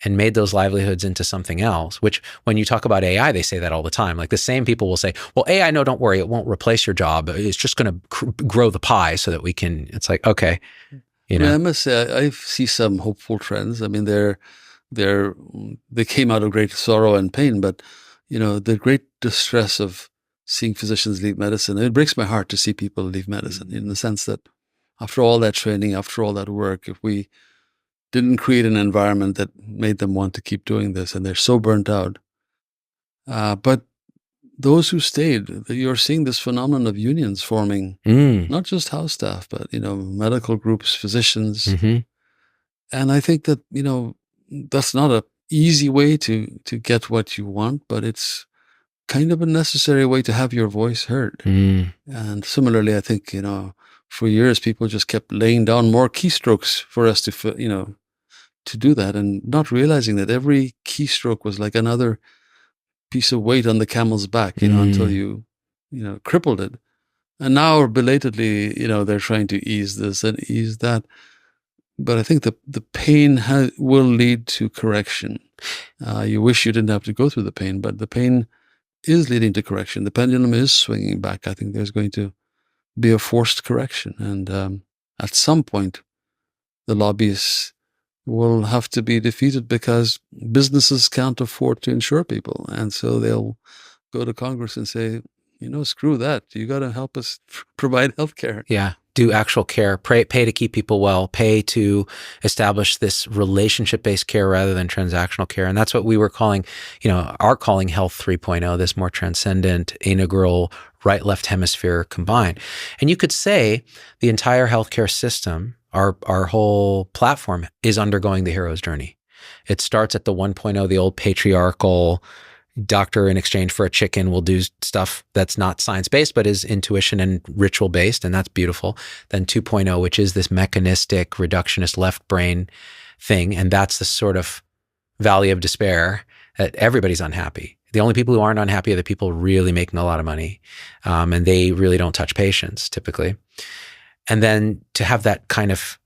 and made those livelihoods into something else, which when you talk about AI, they say that all the time. Like the same people will say, well, AI, no, don't worry. It won't replace your job. It's just going to grow the pie so that we can, it's like, okay. I mean, I must say, I see some hopeful trends. I mean, they came out of great sorrow and pain, but, the great distress of seeing physicians leave medicine, it breaks my heart to see people leave medicine in the sense that after all that training, after all that work, if we didn't create an environment that made them want to keep doing this, and they're so burnt out. But those who stayed, you're seeing this phenomenon of unions forming, not just house staff, but, medical groups, physicians. Mm-hmm. And I think that, that's not an easy way to get what you want, but it's kind of a necessary way to have your voice heard. And similarly, I think, for years, people just kept laying down more keystrokes for us to do that, and not realizing that every keystroke was like another piece of weight on the camel's back, until you crippled it. And now belatedly, they're trying to ease this and ease that. But I think the pain will lead to correction. You wish you didn't have to go through the pain, but the pain is leading to correction. The pendulum is swinging back. I think there's going to be a forced correction. And at some point, the lobbyists will have to be defeated because businesses can't afford to insure people. And so they'll go to Congress and say, screw that. You got to help us provide health care. Yeah. Do actual care, pay to keep people well, pay to establish this relationship-based care rather than transactional care. And that's what we were calling, are calling Health 3.0, this more transcendent, integral, right-left hemisphere combined. And you could say the entire healthcare system, our whole platform is undergoing the hero's journey. It starts at the 1.0, the old patriarchal doctor in exchange for a chicken will do stuff that's not science-based, but is intuition and ritual-based, and that's beautiful. Then 2.0, which is this mechanistic, reductionist left brain thing, and that's the sort of valley of despair that everybody's unhappy. The only people who aren't unhappy are the people really making a lot of money, and they really don't touch patients, typically. And then to have that kind of,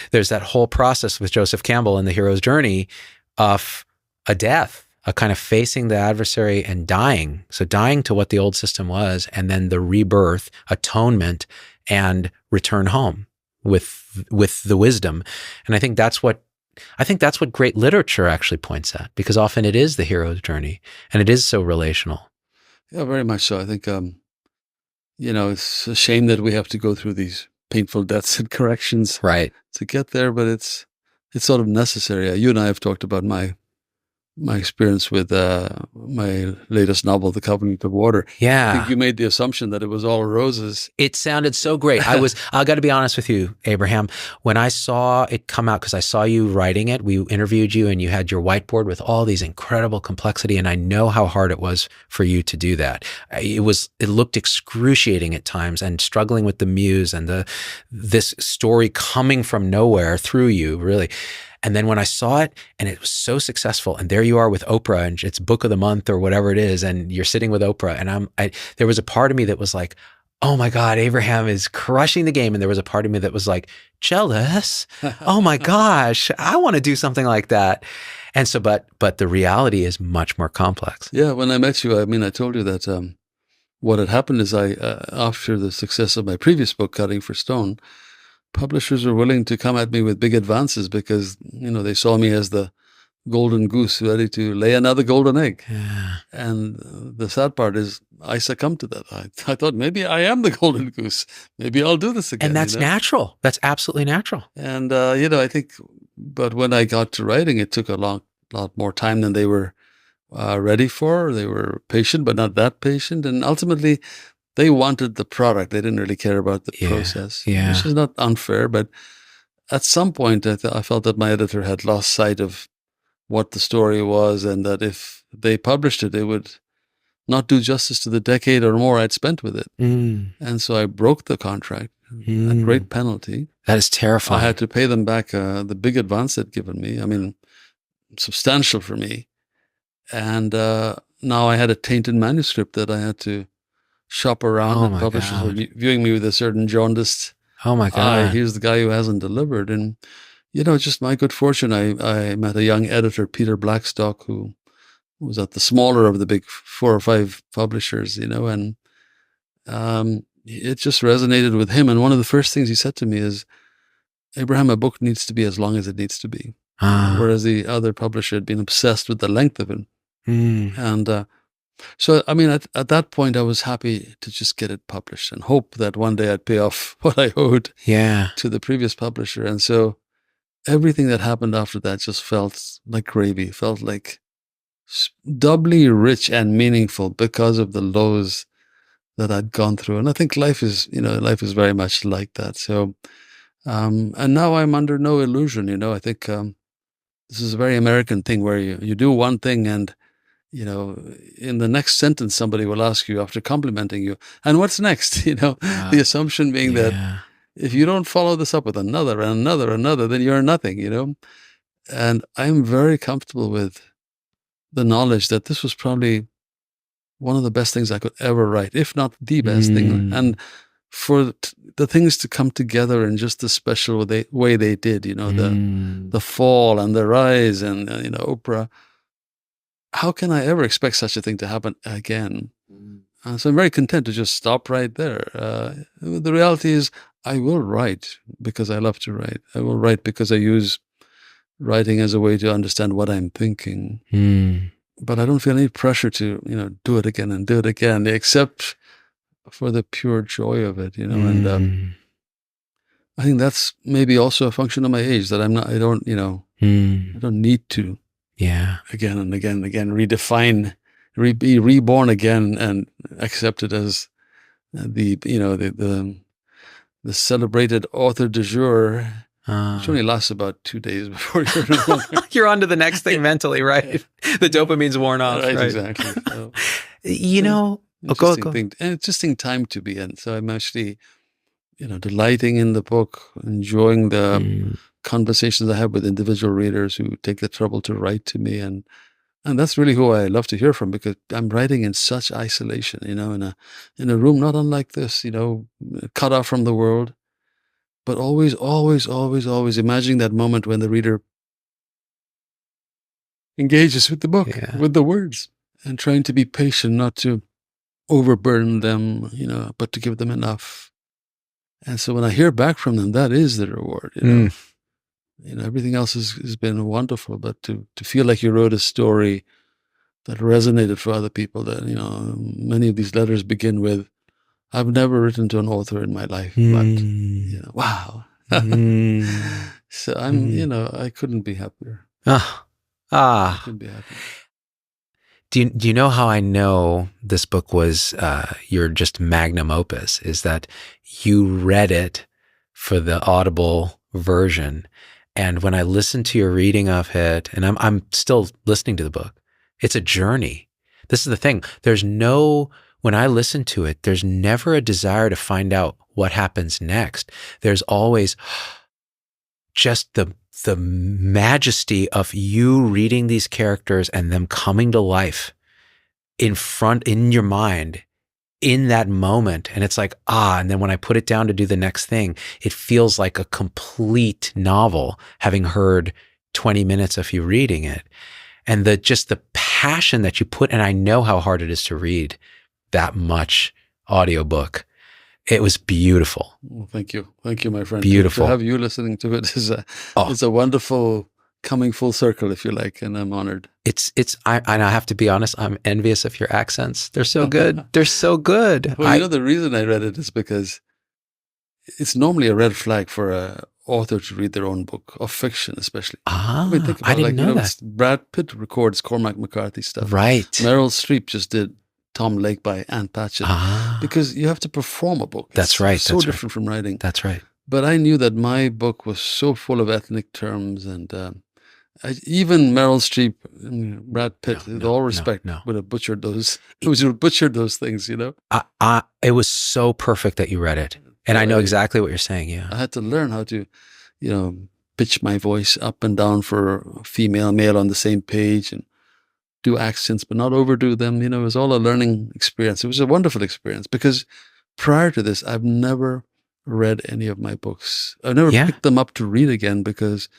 there's that whole process with Joseph Campbell in The Hero's Journey of a death, a kind of facing the adversary and dying. So dying to what the old system was, and then the rebirth, atonement, and return home with the wisdom. And I think that's what great literature actually points at, because often it is the hero's journey, and it is so relational. Yeah, very much so. I think, it's a shame that we have to go through these painful deaths and corrections, right, to get there, but it's sort of necessary. You and I have talked about my experience with my latest novel, The Covenant of Water. Yeah. I think you made the assumption that it was all roses. It sounded so great. I got to be honest with you, Abraham, when I saw it come out, because I saw you writing it, we interviewed you and you had your whiteboard with all these incredible complexity. And I know how hard it was for you to do that. It looked excruciating at times, and struggling with the muse and this story coming from nowhere through you, really. And then when I saw it and it was so successful, and there you are with Oprah, and it's book of the month or whatever it is, and you're sitting with Oprah, and there was a part of me that was like, oh my God, Abraham is crushing the game. And there was a part of me that was like, jealous. Oh my gosh, I want to do something like that. And so, but the reality is much more complex. Yeah. When I met you, I told you that what had happened is after the success of my previous book, Cutting for Stone, publishers were willing to come at me with big advances because, they saw me as the golden goose ready to lay another golden egg. Yeah. And the sad part is I succumbed to that. I thought maybe I am the golden goose. Maybe I'll do this again. And that's natural. That's absolutely natural. And, I think, but when I got to writing, it took a lot more time than they were ready for. They were patient, but not that patient. And ultimately, they wanted the product. They didn't really care about the process, which is not unfair. But at some point, I felt that my editor had lost sight of what the story was, and that if they published it, it would not do justice to the decade or more I'd spent with it. And so I broke the contract at great penalty. That is terrifying. I had to pay them back the big advance they'd given me. Substantial for me. And now I had a tainted manuscript that I had to shop around, and publishers were viewing me with a certain jaundiced oh my God. here's the guy who hasn't delivered. And just my good fortune. I met a young editor, Peter Blackstock, who was at the smaller of the big 4 or 5 publishers, and it just resonated with him. And one of the first things he said to me is, Abraham, a book needs to be as long as it needs to be. Whereas the other publisher had been obsessed with the length of it. And so, I mean, at that point, I was happy to just get it published and hope that one day I'd pay off what I owed to the previous publisher. And so everything that happened after that just felt like gravy, felt like doubly rich and meaningful because of the lows that I'd gone through. And I think life is very much like that. So, and now I'm under no illusion, I think this is a very American thing where you do one thing and, in the next sentence, somebody will ask you after complimenting you, and what's next? The assumption being that if you don't follow this up with another and another and another, then you're nothing, And I'm very comfortable with the knowledge that this was probably one of the best things I could ever write, if not the best thing. And for the things to come together in just the special way they did, the fall and the rise and, Oprah, how can I ever expect such a thing to happen again? So I'm very content to just stop right there. The reality is I will write because I love to write. I will write because I use writing as a way to understand what I'm thinking. But I don't feel any pressure to, do it again and do it again, except for the pure joy of it, and I think that's maybe also a function of my age, that I don't need to again and again and again redefine, be reborn again and accepted as the celebrated author du jour, which only lasts about 2 days before you're no longer. You're on to the next thing mentally, right? The dopamine's worn off. Right? Exactly. So, interesting time to be in. So I'm actually, delighting in the book, enjoying the conversations I have with individual readers who take the trouble to write to me, and that's really who I love to hear from, because I'm writing in such isolation, in a room not unlike this, cut off from the world, but always, always, always, always imagining that moment when the reader engages with the book, with the words, and trying to be patient, not to overburden them, but to give them enough. And so when I hear back from them, that is the reward. Everything else has been wonderful, but to feel like you wrote a story that resonated for other people, that, many of these letters begin with, I've never written to an author in my life, but, wow. So I'm, I couldn't be happier. I couldn't be happier. Do you know how I know this book was your just magnum opus? Is that you read it for the Audible version, and when I listened to your reading of it, and I'm still listening to the book, it's a journey. This is the thing. When I listen to it, there's never a desire to find out what happens next. There's always just the majesty of you reading these characters and them coming to life in your mind in that moment. And it's like, and then when I put it down to do the next thing, it feels like a complete novel, having heard 20 minutes of you reading it. And just the passion that you put, and I know how hard it is to read that much audiobook. It was beautiful. Well, thank you. Thank you, my friend. Beautiful. To have you listening to it is a wonderful coming full circle, if you like, and I'm honored. I have to be honest, I'm envious of your accents. They're so good. They're so good. Well, the reason I read it is because it's normally a red flag for a author to read their own book, of fiction especially. Think about I didn't know that. Brad Pitt records Cormac McCarthy stuff. Right. Meryl Streep just did Tom Lake by Anne Patchett, because you have to perform a book. That's right. So different from writing. That's right. But I knew that my book was so full of ethnic terms, and even Meryl Streep, Brad Pitt, with all respect, would have butchered those. Would have butchered those things, It was so perfect that you read it, and I know exactly what you're saying. Yeah, I had to learn how to, pitch my voice up and down for female, male on the same page, and do accents, but not overdo them. It was all a learning experience. It was a wonderful experience, because prior to this, I've never read any of my books. I've never Yeah. picked them up to read again, because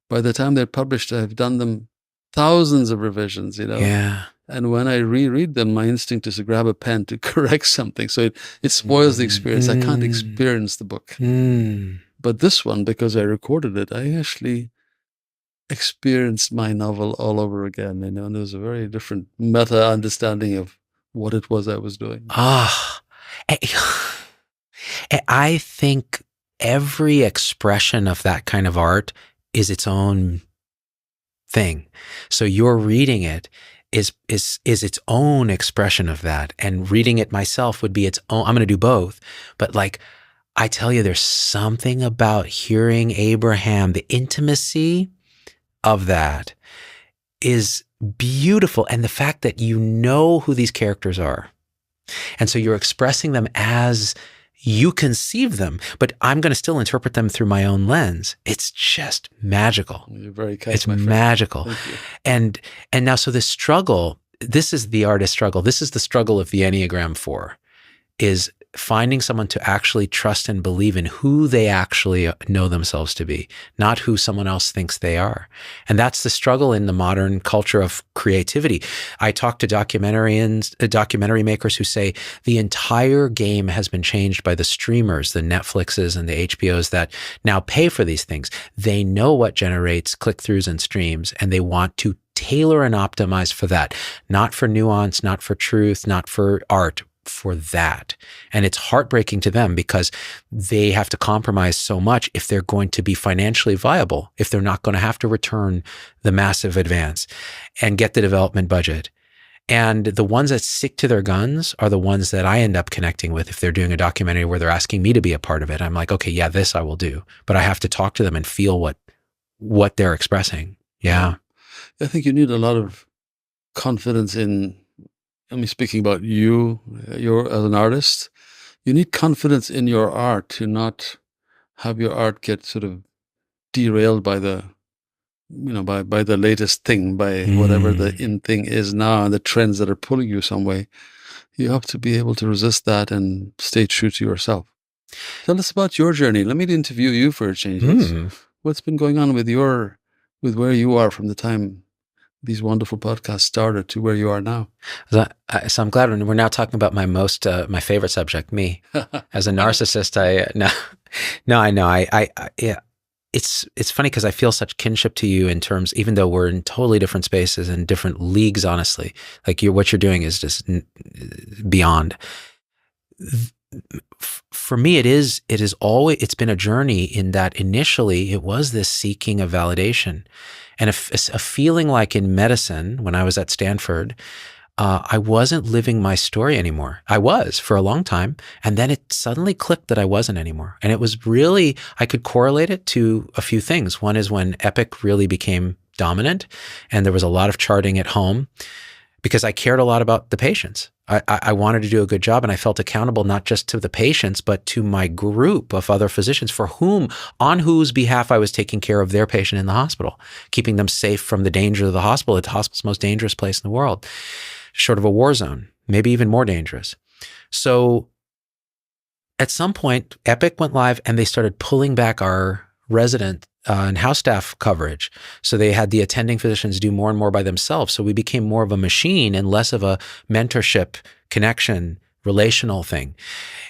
by the time they're published, I've done them thousands of revisions, Yeah. And when I reread them, my instinct is to grab a pen to correct something. So it spoils the experience. I can't experience the book. But this one, because I recorded it, I actually experienced my novel all over again, and there was a very different meta understanding of what it was I was doing. I think every expression of that kind of art is its own thing. So your reading it is its own expression of that, and reading it myself would be its own. I'm going to do both, but like I tell you, there's something about hearing Abraham, the intimacy of that is beautiful, and the fact that you know who these characters are, and so you're expressing them as you conceive them, but I'm going to still interpret them through my own lens. It's just magical. You're very kind, it's my friend. Magical. Thank you. And now, so this struggle, this is the artist struggle. This is the struggle of the Enneagram 4, is finding someone to actually trust and believe in who they actually know themselves to be, not who someone else thinks they are. And that's the struggle in the modern culture of creativity. I talk to documentary makers who say the entire game has been changed by the streamers, the Netflixes and the HBOs that now pay for these things. They know what generates click-throughs and streams, and they want to tailor and optimize for that, not for nuance, not for truth, not for art, for that. And it's heartbreaking to them because they have to compromise so much if they're going to be financially viable, if they're not going to have to return the massive advance and get the development budget. And the ones that stick to their guns are the ones that I end up connecting with. If they're doing a documentary where they're asking me to be a part of it, I'm like, okay, yeah, this I will do. But I have to talk to them and feel what they're expressing. Yeah. I think you need a lot of confidence in, speaking about you're as an artist, you need confidence in your art to not have your art get sort of derailed by the, by the latest thing, by whatever the in thing is now, and the trends that are pulling you some way. You have to be able to resist that and stay true to yourself. Tell us about your journey. Let me interview you for a change. What's been going on with where you are from the time these wonderful podcasts started to where you are now? So I'm glad we're now talking about my favorite subject, me. As a narcissist, I know. It's funny because I feel such kinship to you in terms, even though we're in totally different spaces and different leagues, honestly. Like what you're doing is just beyond. For me, it's been a journey in that initially it was this seeking of validation and a feeling like in medicine when I was at Stanford, I wasn't living my story anymore. I was for a long time. And then it suddenly clicked that I wasn't anymore. And it was really, I could correlate it to a few things. One is when Epic really became dominant and there was a lot of charting at home because I cared a lot about the patients. I wanted to do a good job, and I felt accountable not just to the patients, but to my group of other physicians on whose behalf I was taking care of their patient in the hospital, keeping them safe from the danger of the hospital. It's the hospital's most dangerous place in the world, short of a war zone, maybe even more dangerous. So at some point, Epic went live and they started pulling back our resident and house staff coverage. So they had the attending physicians do more and more by themselves. So we became more of a machine and less of a mentorship, connection, relational thing.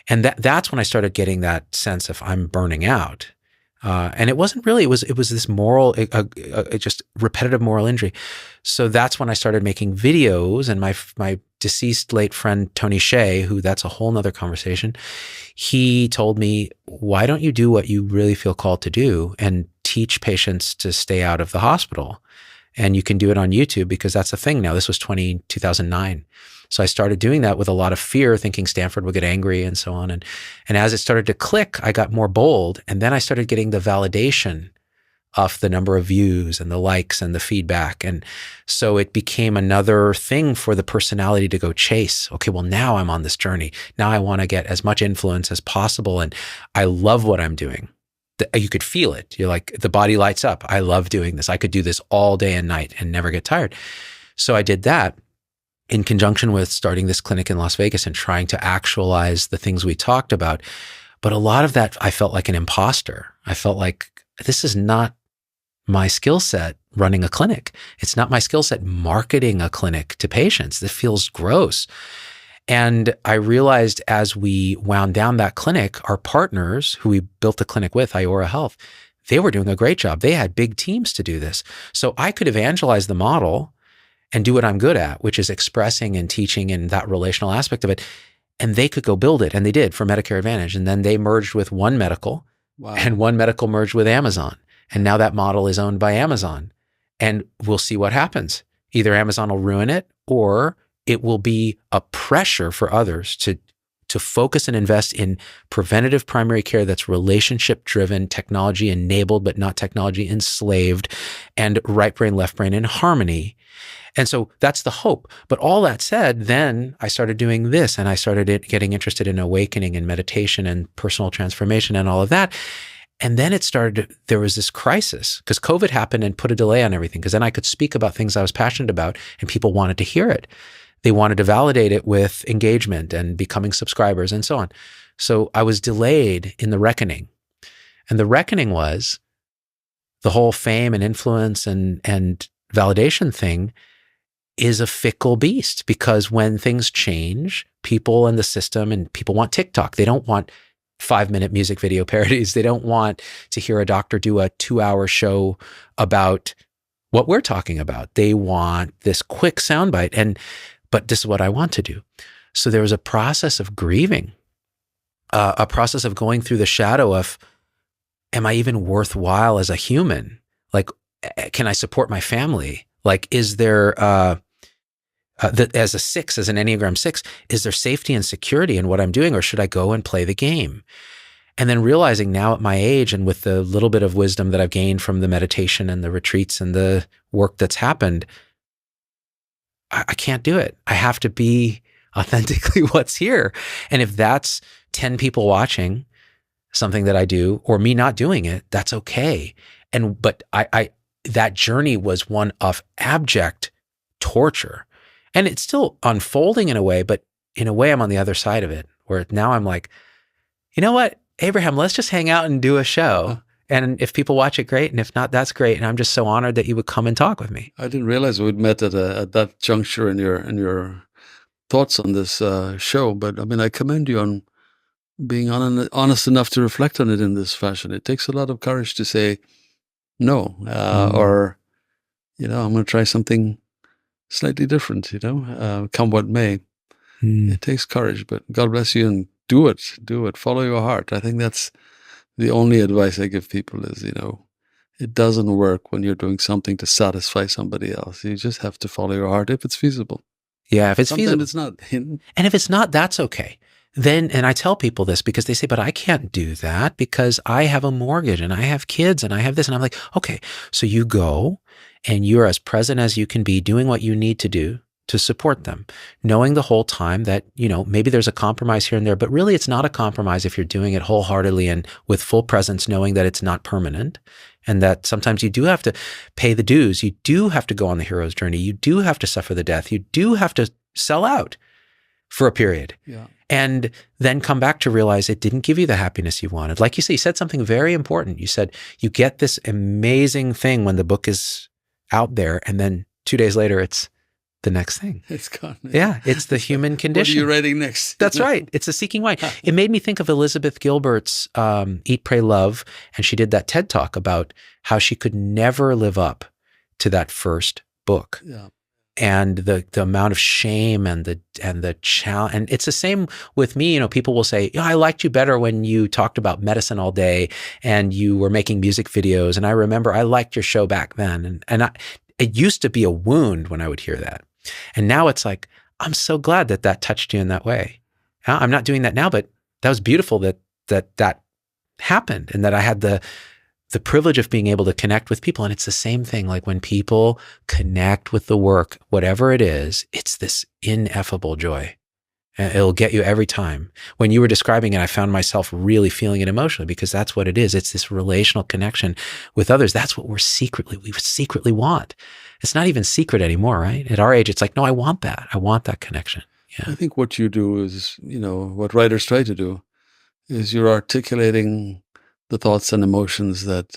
And that's when I started getting that sense of I'm burning out. And it wasn't really, it was this moral, just repetitive moral injury. So that's when I started making videos, and my deceased late friend, Tony Shea, who that's a whole nother conversation. He told me, why don't you do what you really feel called to do and teach patients to stay out of the hospital? And you can do it on YouTube because that's a thing now. This was 2009. So I started doing that with a lot of fear, thinking Stanford would get angry and so on. And as it started to click, I got more bold. And then I started getting the validation of the number of views and the likes and the feedback. And so it became another thing for the personality to go chase. Okay, well, now I'm on this journey. Now I want to get as much influence as possible. And I love what I'm doing. You could feel it. You're like, the body lights up. I love doing this. I could do this all day and night and never get tired. So I did that in conjunction with starting this clinic in Las Vegas and trying to actualize the things we talked about. But a lot of that, I felt like an imposter. I felt like this is not my skill set running a clinic. It's not my skill set marketing a clinic to patients. This feels gross. And I realized as we wound down that clinic, our partners who we built the clinic with, Iora Health, they were doing a great job. They had big teams to do this. So I could evangelize the model and do what I'm good at, which is expressing and teaching and that relational aspect of it. And they could go build it. And they did for Medicare Advantage. And then they merged with One Medical. Wow. And One Medical merged with Amazon. And now that model is owned by Amazon. And we'll see what happens. Either Amazon will ruin it, or it will be a pressure for others to focus and invest in preventative primary care that's relationship-driven, technology-enabled, but not technology-enslaved, and right brain, left brain in harmony. And so that's the hope. But all that said, then I started doing this, and I started getting interested in awakening and meditation and personal transformation and all of that. And then there was this crisis because COVID happened and put a delay on everything, because then I could speak about things I was passionate about and people wanted to hear it. They wanted to validate it with engagement and becoming subscribers and so on. So I was delayed in the reckoning. And the reckoning was the whole fame and influence and validation thing is a fickle beast, because when things change, people in the system, and people want TikTok. They don't want 5-minute music video parodies. They don't want to hear a doctor do a 2-hour show about what we're talking about. They want this quick soundbite. But this is what I want to do. So there was a process of grieving, a process of going through the shadow of, am I even worthwhile as a human? Like, can I support my family? Like, is there, as an Enneagram 6, is there safety and security in what I'm doing, or should I go and play the game? And then realizing now at my age, and with the little bit of wisdom that I've gained from the meditation and the retreats and the work that's happened, I can't do it. I have to be authentically what's here. And if that's 10 people watching something that I do, or me not doing it, that's okay. But that journey was one of abject torture. And it's still unfolding in a way, but in a way I'm on the other side of it, where now I'm like, you know what, Abraham, let's just hang out and do a show. And if people watch it, great. And if not, that's great. And I'm just so honored that you would come and talk with me. I didn't realize we'd met at that juncture in your thoughts on this show. But I mean, I commend you on being honest enough to reflect on it in this fashion. It takes a lot of courage to say no, or, I'm going to try something slightly different, come what may. It takes courage, but God bless you, and do it. Follow your heart. I think that's the only advice I give people is, it doesn't work when you're doing something to satisfy somebody else. You just have to follow your heart if it's feasible. Yeah, if it's feasible. It's not. And if it's not, that's okay. Then, and I tell people this because they say, but I can't do that because I have a mortgage and I have kids and I have this. And I'm like, okay, so you go and you're as present as you can be, doing what you need to do to support them, knowing the whole time that, maybe there's a compromise here and there, but really it's not a compromise if you're doing it wholeheartedly and with full presence, knowing that it's not permanent, and that sometimes you do have to pay the dues. You do have to go on the hero's journey. You do have to suffer the death. You do have to sell out for a period. Yeah. And then come back to realize it didn't give you the happiness you wanted. Like you said something very important. You said you get this amazing thing when the book is out there, and then 2 days later, it's the next thing. It's gone. Yeah, it's the human condition. What are you writing next? That's right. It's a seeking mind. It made me think of Elizabeth Gilbert's Eat, Pray, Love, and she did that TED Talk about how she could never live up to that first book. Yeah. And the amount of shame and the challenge. And it's the same with me. People will say, I liked you better when you talked about medicine all day and you were making music videos. And I remember I liked your show back then. And it used to be a wound when I would hear that. And now it's like, I'm so glad that touched you in that way. I'm not doing that now, but that was beautiful that happened, and that I had the privilege of being able to connect with people. And it's the same thing. Like when people connect with the work, whatever it is, it's this ineffable joy. And it'll get you every time. When you were describing it, I found myself really feeling it emotionally, because that's what it is. It's this relational connection with others. That's what we secretly want. It's not even secret anymore, right? At our age, it's like, no, I want that. I want that connection. Yeah. I think what you do is, what writers try to do is you're articulating the thoughts and emotions that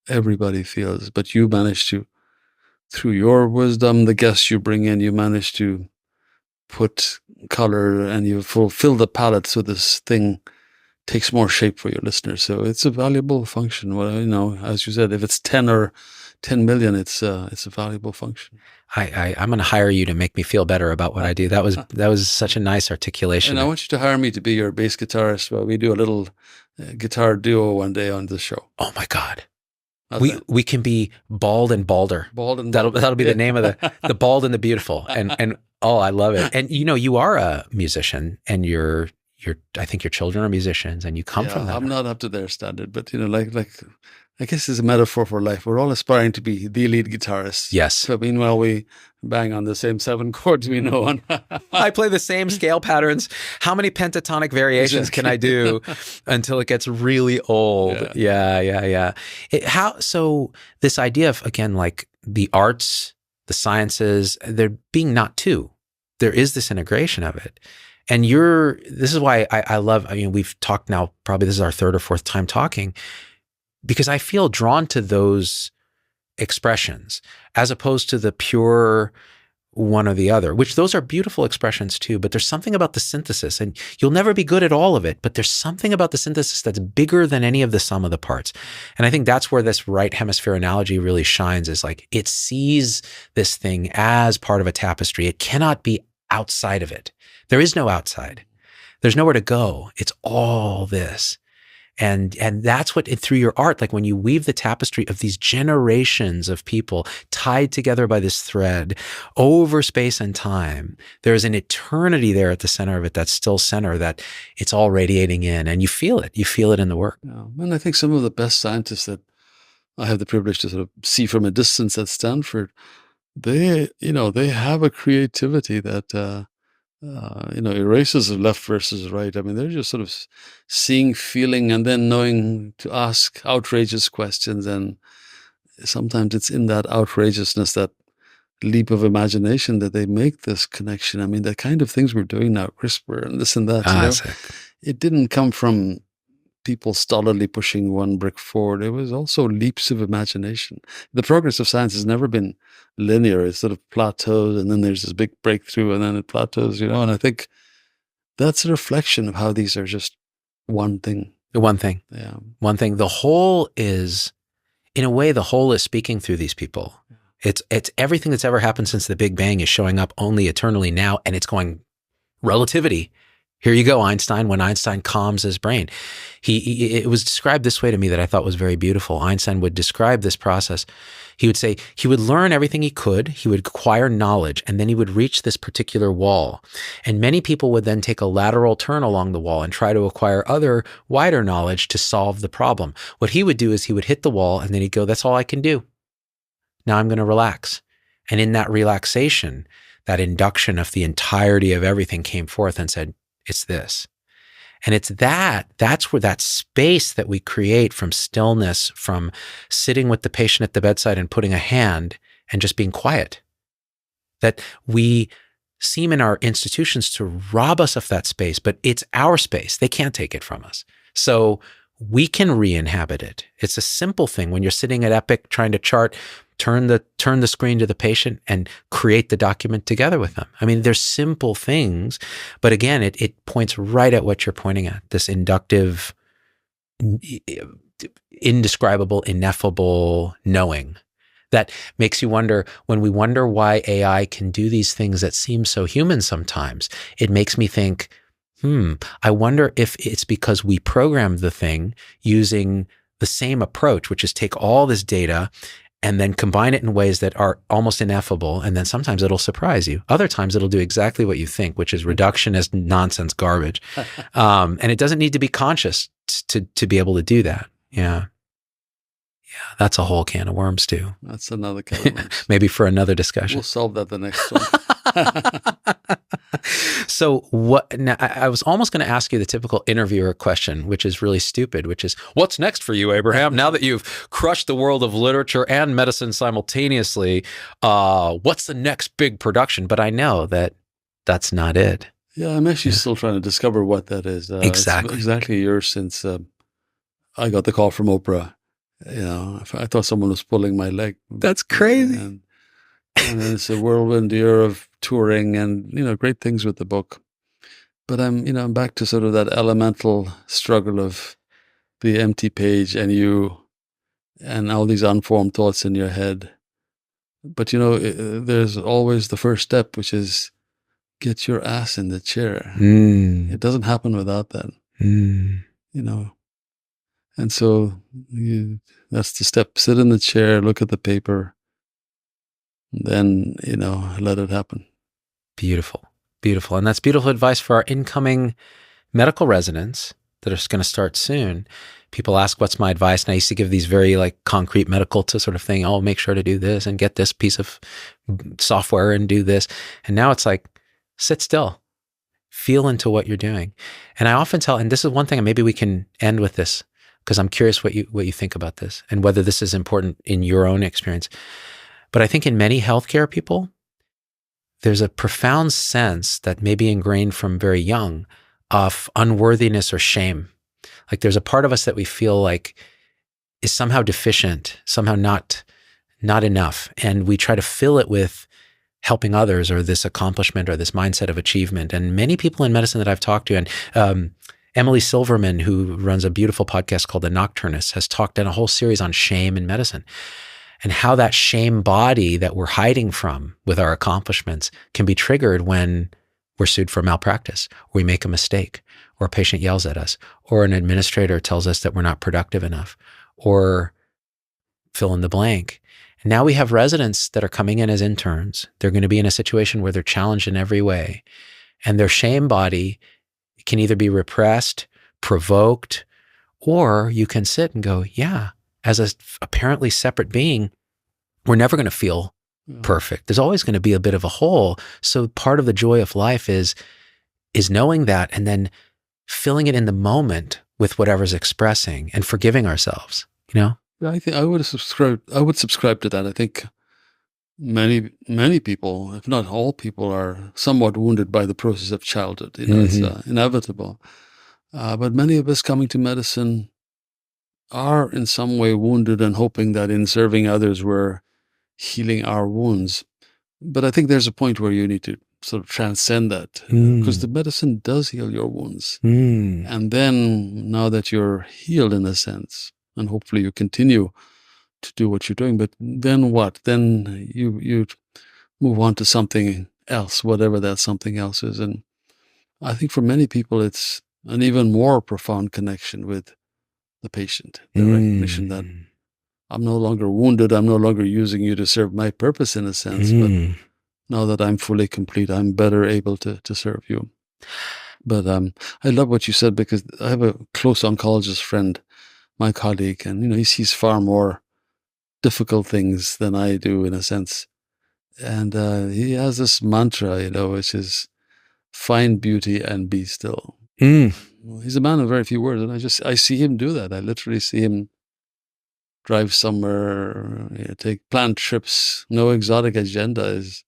everybody feels, but you manage to, through your wisdom, the guests you bring in, you manage to put color and you fulfill the palette so this thing takes more shape for your listeners. So it's a valuable function. Well, as you said, if it's 10 or 10 million, it's a valuable function. I'm going to hire you to make me feel better about what I do. That was such a nice articulation. And I want you to hire me to be your bass guitarist while we do a little guitar duo one day on the show. Oh my God. We can be Bald and Balder. Bald and Balder. That'll be the name of the Bald and the Beautiful. And oh, I love it. And you are a musician, and I think your children are musicians, and you come from that. I'm not up to their standard, but like I guess it's a metaphor for life. We're all aspiring to be the lead guitarist. Yes. But meanwhile, we bang on the same 7 chords we know on. I play the same scale patterns. How many pentatonic variations can I do until it gets really old? Yeah. So this idea of, again, like the arts, the sciences, they're being not two. There is this integration of it. And this is why I love, we've talked now, probably this is our 3rd or 4th time talking, because I feel drawn to those expressions as opposed to the pure one or the other, which those are beautiful expressions too, but there's something about the synthesis, and you'll never be good at all of it, but there's something about the synthesis that's bigger than any of the sum of the parts. And I think that's where this right hemisphere analogy really shines, is like it sees this thing as part of a tapestry. It cannot be outside of it. There is no outside. There's nowhere to go. It's all this. And that's what, through your art, like when you weave the tapestry of these generations of people tied together by this thread over space and time, there's an eternity there at the center of it that's still center, that it's all radiating in, and you feel it. You feel it in the work. Yeah. And I think some of the best scientists that I have the privilege to sort of see from a distance at Stanford, they have a creativity that erases of left versus right. I mean, they're just sort of seeing, feeling, and then knowing to ask outrageous questions. And sometimes it's in that outrageousness, that leap of imagination, that they make this connection. I mean, the kind of things we're doing now, CRISPR and this and that, it didn't come from people stolidly pushing one brick forward. It was also leaps of imagination. The progress of science has never been linear. It sort of plateaus, and then there's this big breakthrough, and then it plateaus, and I think that's a reflection of how these are just one thing. One thing. Yeah. One thing. The whole is, in a way, the whole is speaking through these people. It's everything that's ever happened since the Big Bang is showing up only eternally now, and it's going relativity. Here you go, Einstein, when Einstein calms his brain. It was described this way to me that I thought was very beautiful. Einstein would describe this process. He would say he would learn everything he could, he would acquire knowledge, and then he would reach this particular wall. And many people would then take a lateral turn along the wall and try to acquire other wider knowledge to solve the problem. What he would do is he would hit the wall, and then he'd go, that's all I can do. Now I'm going to relax. And in that relaxation, that induction of the entirety of everything came forth and said, it's this. And it's that's where that space that we create from stillness, from sitting with the patient at the bedside and putting a hand and just being quiet, that we seem in our institutions to rob us of that space, but it's our space. They can't take it from us. So we can re-inhabit it. It's a simple thing. When you're sitting at Epic trying to chart, turn the screen to the patient and create the document together with them. I mean, there's simple things, but again, it points right at what you're pointing at, this inductive, indescribable, ineffable knowing that makes you wonder. When we wonder why AI can do these things that seem so human sometimes, it makes me think, I wonder if it's because we programmed the thing using the same approach, which is take all this data and then combine it in ways that are almost ineffable. And then sometimes it'll surprise you. Other times it'll do exactly what you think, which is reductionist nonsense garbage. And it doesn't need to be conscious to be able to do that. Yeah. Yeah. That's a whole can of worms too. That's another can of worms. Maybe for another discussion. We'll solve that the next one. So now I was almost going to ask you the typical interviewer question, which is really stupid, which is, what's next for you, Abraham? Now that you've crushed the world of literature and medicine simultaneously, what's the next big production? But I know that that's not it. Yeah, I'm actually still trying to discover what that is. It's Exactly. exactly a year since I got the call from Oprah. I thought someone was pulling my leg. That's crazy. And then it's a whirlwind year of touring and, great things with the book. But I'm back to sort of that elemental struggle of the empty page and all these unformed thoughts in your head. But, there's always the first step, which is get your ass in the chair. It doesn't happen without that, you know. And so that's the step. Sit in the chair, look at the paper, then, let it happen. Beautiful. Beautiful. And that's beautiful advice for our incoming medical residents that are going to start soon. People ask, what's my advice? And I used to give these very concrete medical to sort of thing. Oh, make sure to do this and get this piece of software and do this. And now it's like, sit still, feel into what you're doing. And I often tell, and this is one thing, and maybe we can end with this because I'm curious what you think about this and whether this is important in your own experience. But I think in many healthcare people, there's a profound sense that may be ingrained from very young of unworthiness or shame. Like there's a part of us that we feel like is somehow deficient, somehow not enough. And we try to fill it with helping others or this accomplishment or this mindset of achievement. And many people in medicine that I've talked to, and Emily Silverman, who runs a beautiful podcast called The Nocturnist, has talked in a whole series on shame in medicine and how that shame body that we're hiding from with our accomplishments can be triggered when we're sued for malpractice, or we make a mistake, or a patient yells at us, or an administrator tells us that we're not productive enough, or fill in the blank. And now we have residents that are coming in as interns. They're going to be in a situation where they're challenged in every way. And their shame body can either be repressed, provoked, or you can sit and go, yeah, as a apparently separate being, we're never going to feel perfect. There's always going to be a bit of a hole. So part of the joy of life is knowing that and then filling it in the moment with whatever's expressing and forgiving ourselves, Yeah, I think I would subscribe to that. I think many people, if not all people, are somewhat wounded by the process of childhood. It's inevitable. But many of us coming to medicine are in some way wounded and hoping that in serving others we're healing our wounds. But I think there's a point where you need to sort of transcend that because the medicine does heal your wounds. And then now that you're healed in a sense, and hopefully you continue to do what you're doing, but then what? Then you move on to something else, whatever that something else is. And I think for many people, it's an even more profound connection with the patient, the recognition that I'm no longer wounded. I'm no longer using you to serve my purpose in a sense, but now that I'm fully complete, I'm better able to serve you. But I love what you said because I have a close oncologist friend, my colleague, and he sees far more difficult things than I do in a sense. And he has this mantra, which is find beauty and be still. He's a man of very few words, and I see him do that. I literally see him drive somewhere, take planned trips, no exotic agenda is,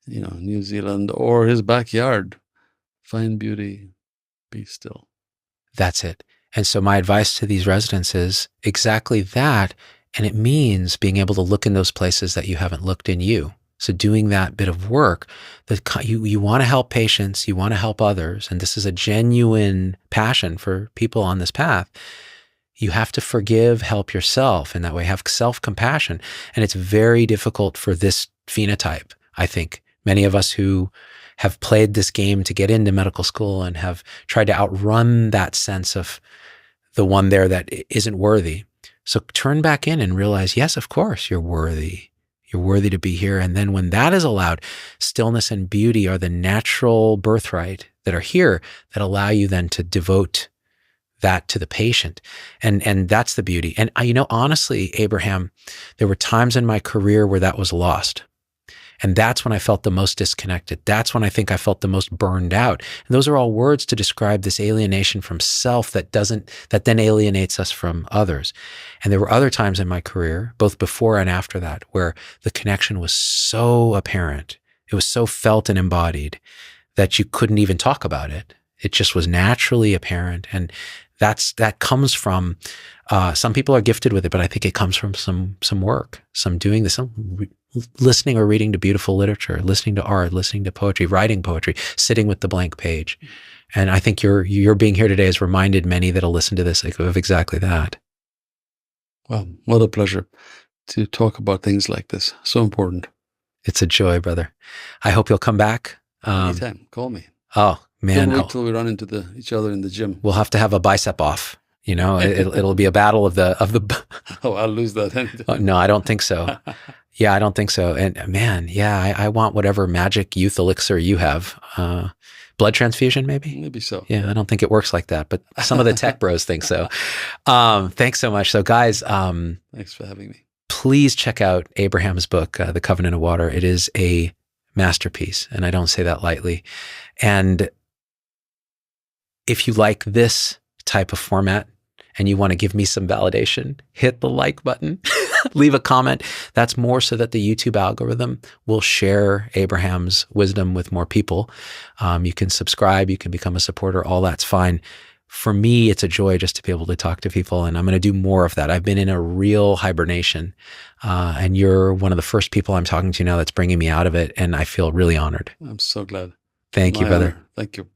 New Zealand or his backyard. Find beauty, be still. That's it. And so my advice to these residents is exactly that. And it means being able to look in those places that you haven't looked in you. So doing that bit of work, that you want to help patients, you want to help others, and this is a genuine passion for people on this path. You have to forgive, help yourself, and that way have self-compassion. And it's very difficult for this phenotype, I think. Many of us who have played this game to get into medical school and have tried to outrun that sense of the one there that isn't worthy. So turn back in and realize, yes, of course, you're worthy. You're worthy to be here. And then when that is allowed, stillness and beauty are the natural birthright that are here that allow you then to devote that to the patient. And that's the beauty. And honestly, Abraham, there were times in my career where that was lost. And that's when I felt the most disconnected. That's when I think I felt the most burned out. And those are all words to describe this alienation from self that then alienates us from others. And there were other times in my career, both before and after that, where the connection was so apparent. It was so felt and embodied that you couldn't even talk about it. It just was naturally apparent. And that comes from, some people are gifted with it, but I think it comes from some work, some doing this, listening or reading to beautiful literature, listening to art, listening to poetry, writing poetry, sitting with the blank page. And I think your being here today has reminded many that'll listen to this of exactly that. Well, what a pleasure to talk about things like this. So important. It's a joy, brother. I hope you'll come back. Anytime. Call me. Oh, man. Don't wait till we run into each other in the gym. We'll have to have a bicep off. You know, it'll be a battle of the. Oh, I'll lose that. Oh, no, I don't think so. Yeah, I don't think so. And man, yeah, I want whatever magic youth elixir you have. Blood transfusion, maybe? Maybe so. Yeah, I don't think it works like that, but some of the tech bros think so. Thanks so much. So guys, thanks for having me. Please check out Abraham's book, The Covenant of Water. It is a masterpiece, and I don't say that lightly. And if you like this type of format and you want to give me some validation, hit the like button, leave a comment. That's more so that the YouTube algorithm will share Abraham's wisdom with more people. You can subscribe, you can become a supporter, all that's fine. For me, it's a joy just to be able to talk to people, and I'm going to do more of that. I've been in a real hibernation, and you're one of the first people I'm talking to now that's bringing me out of it, and I feel really honored. I'm so glad. Thank you, brother. Thank you.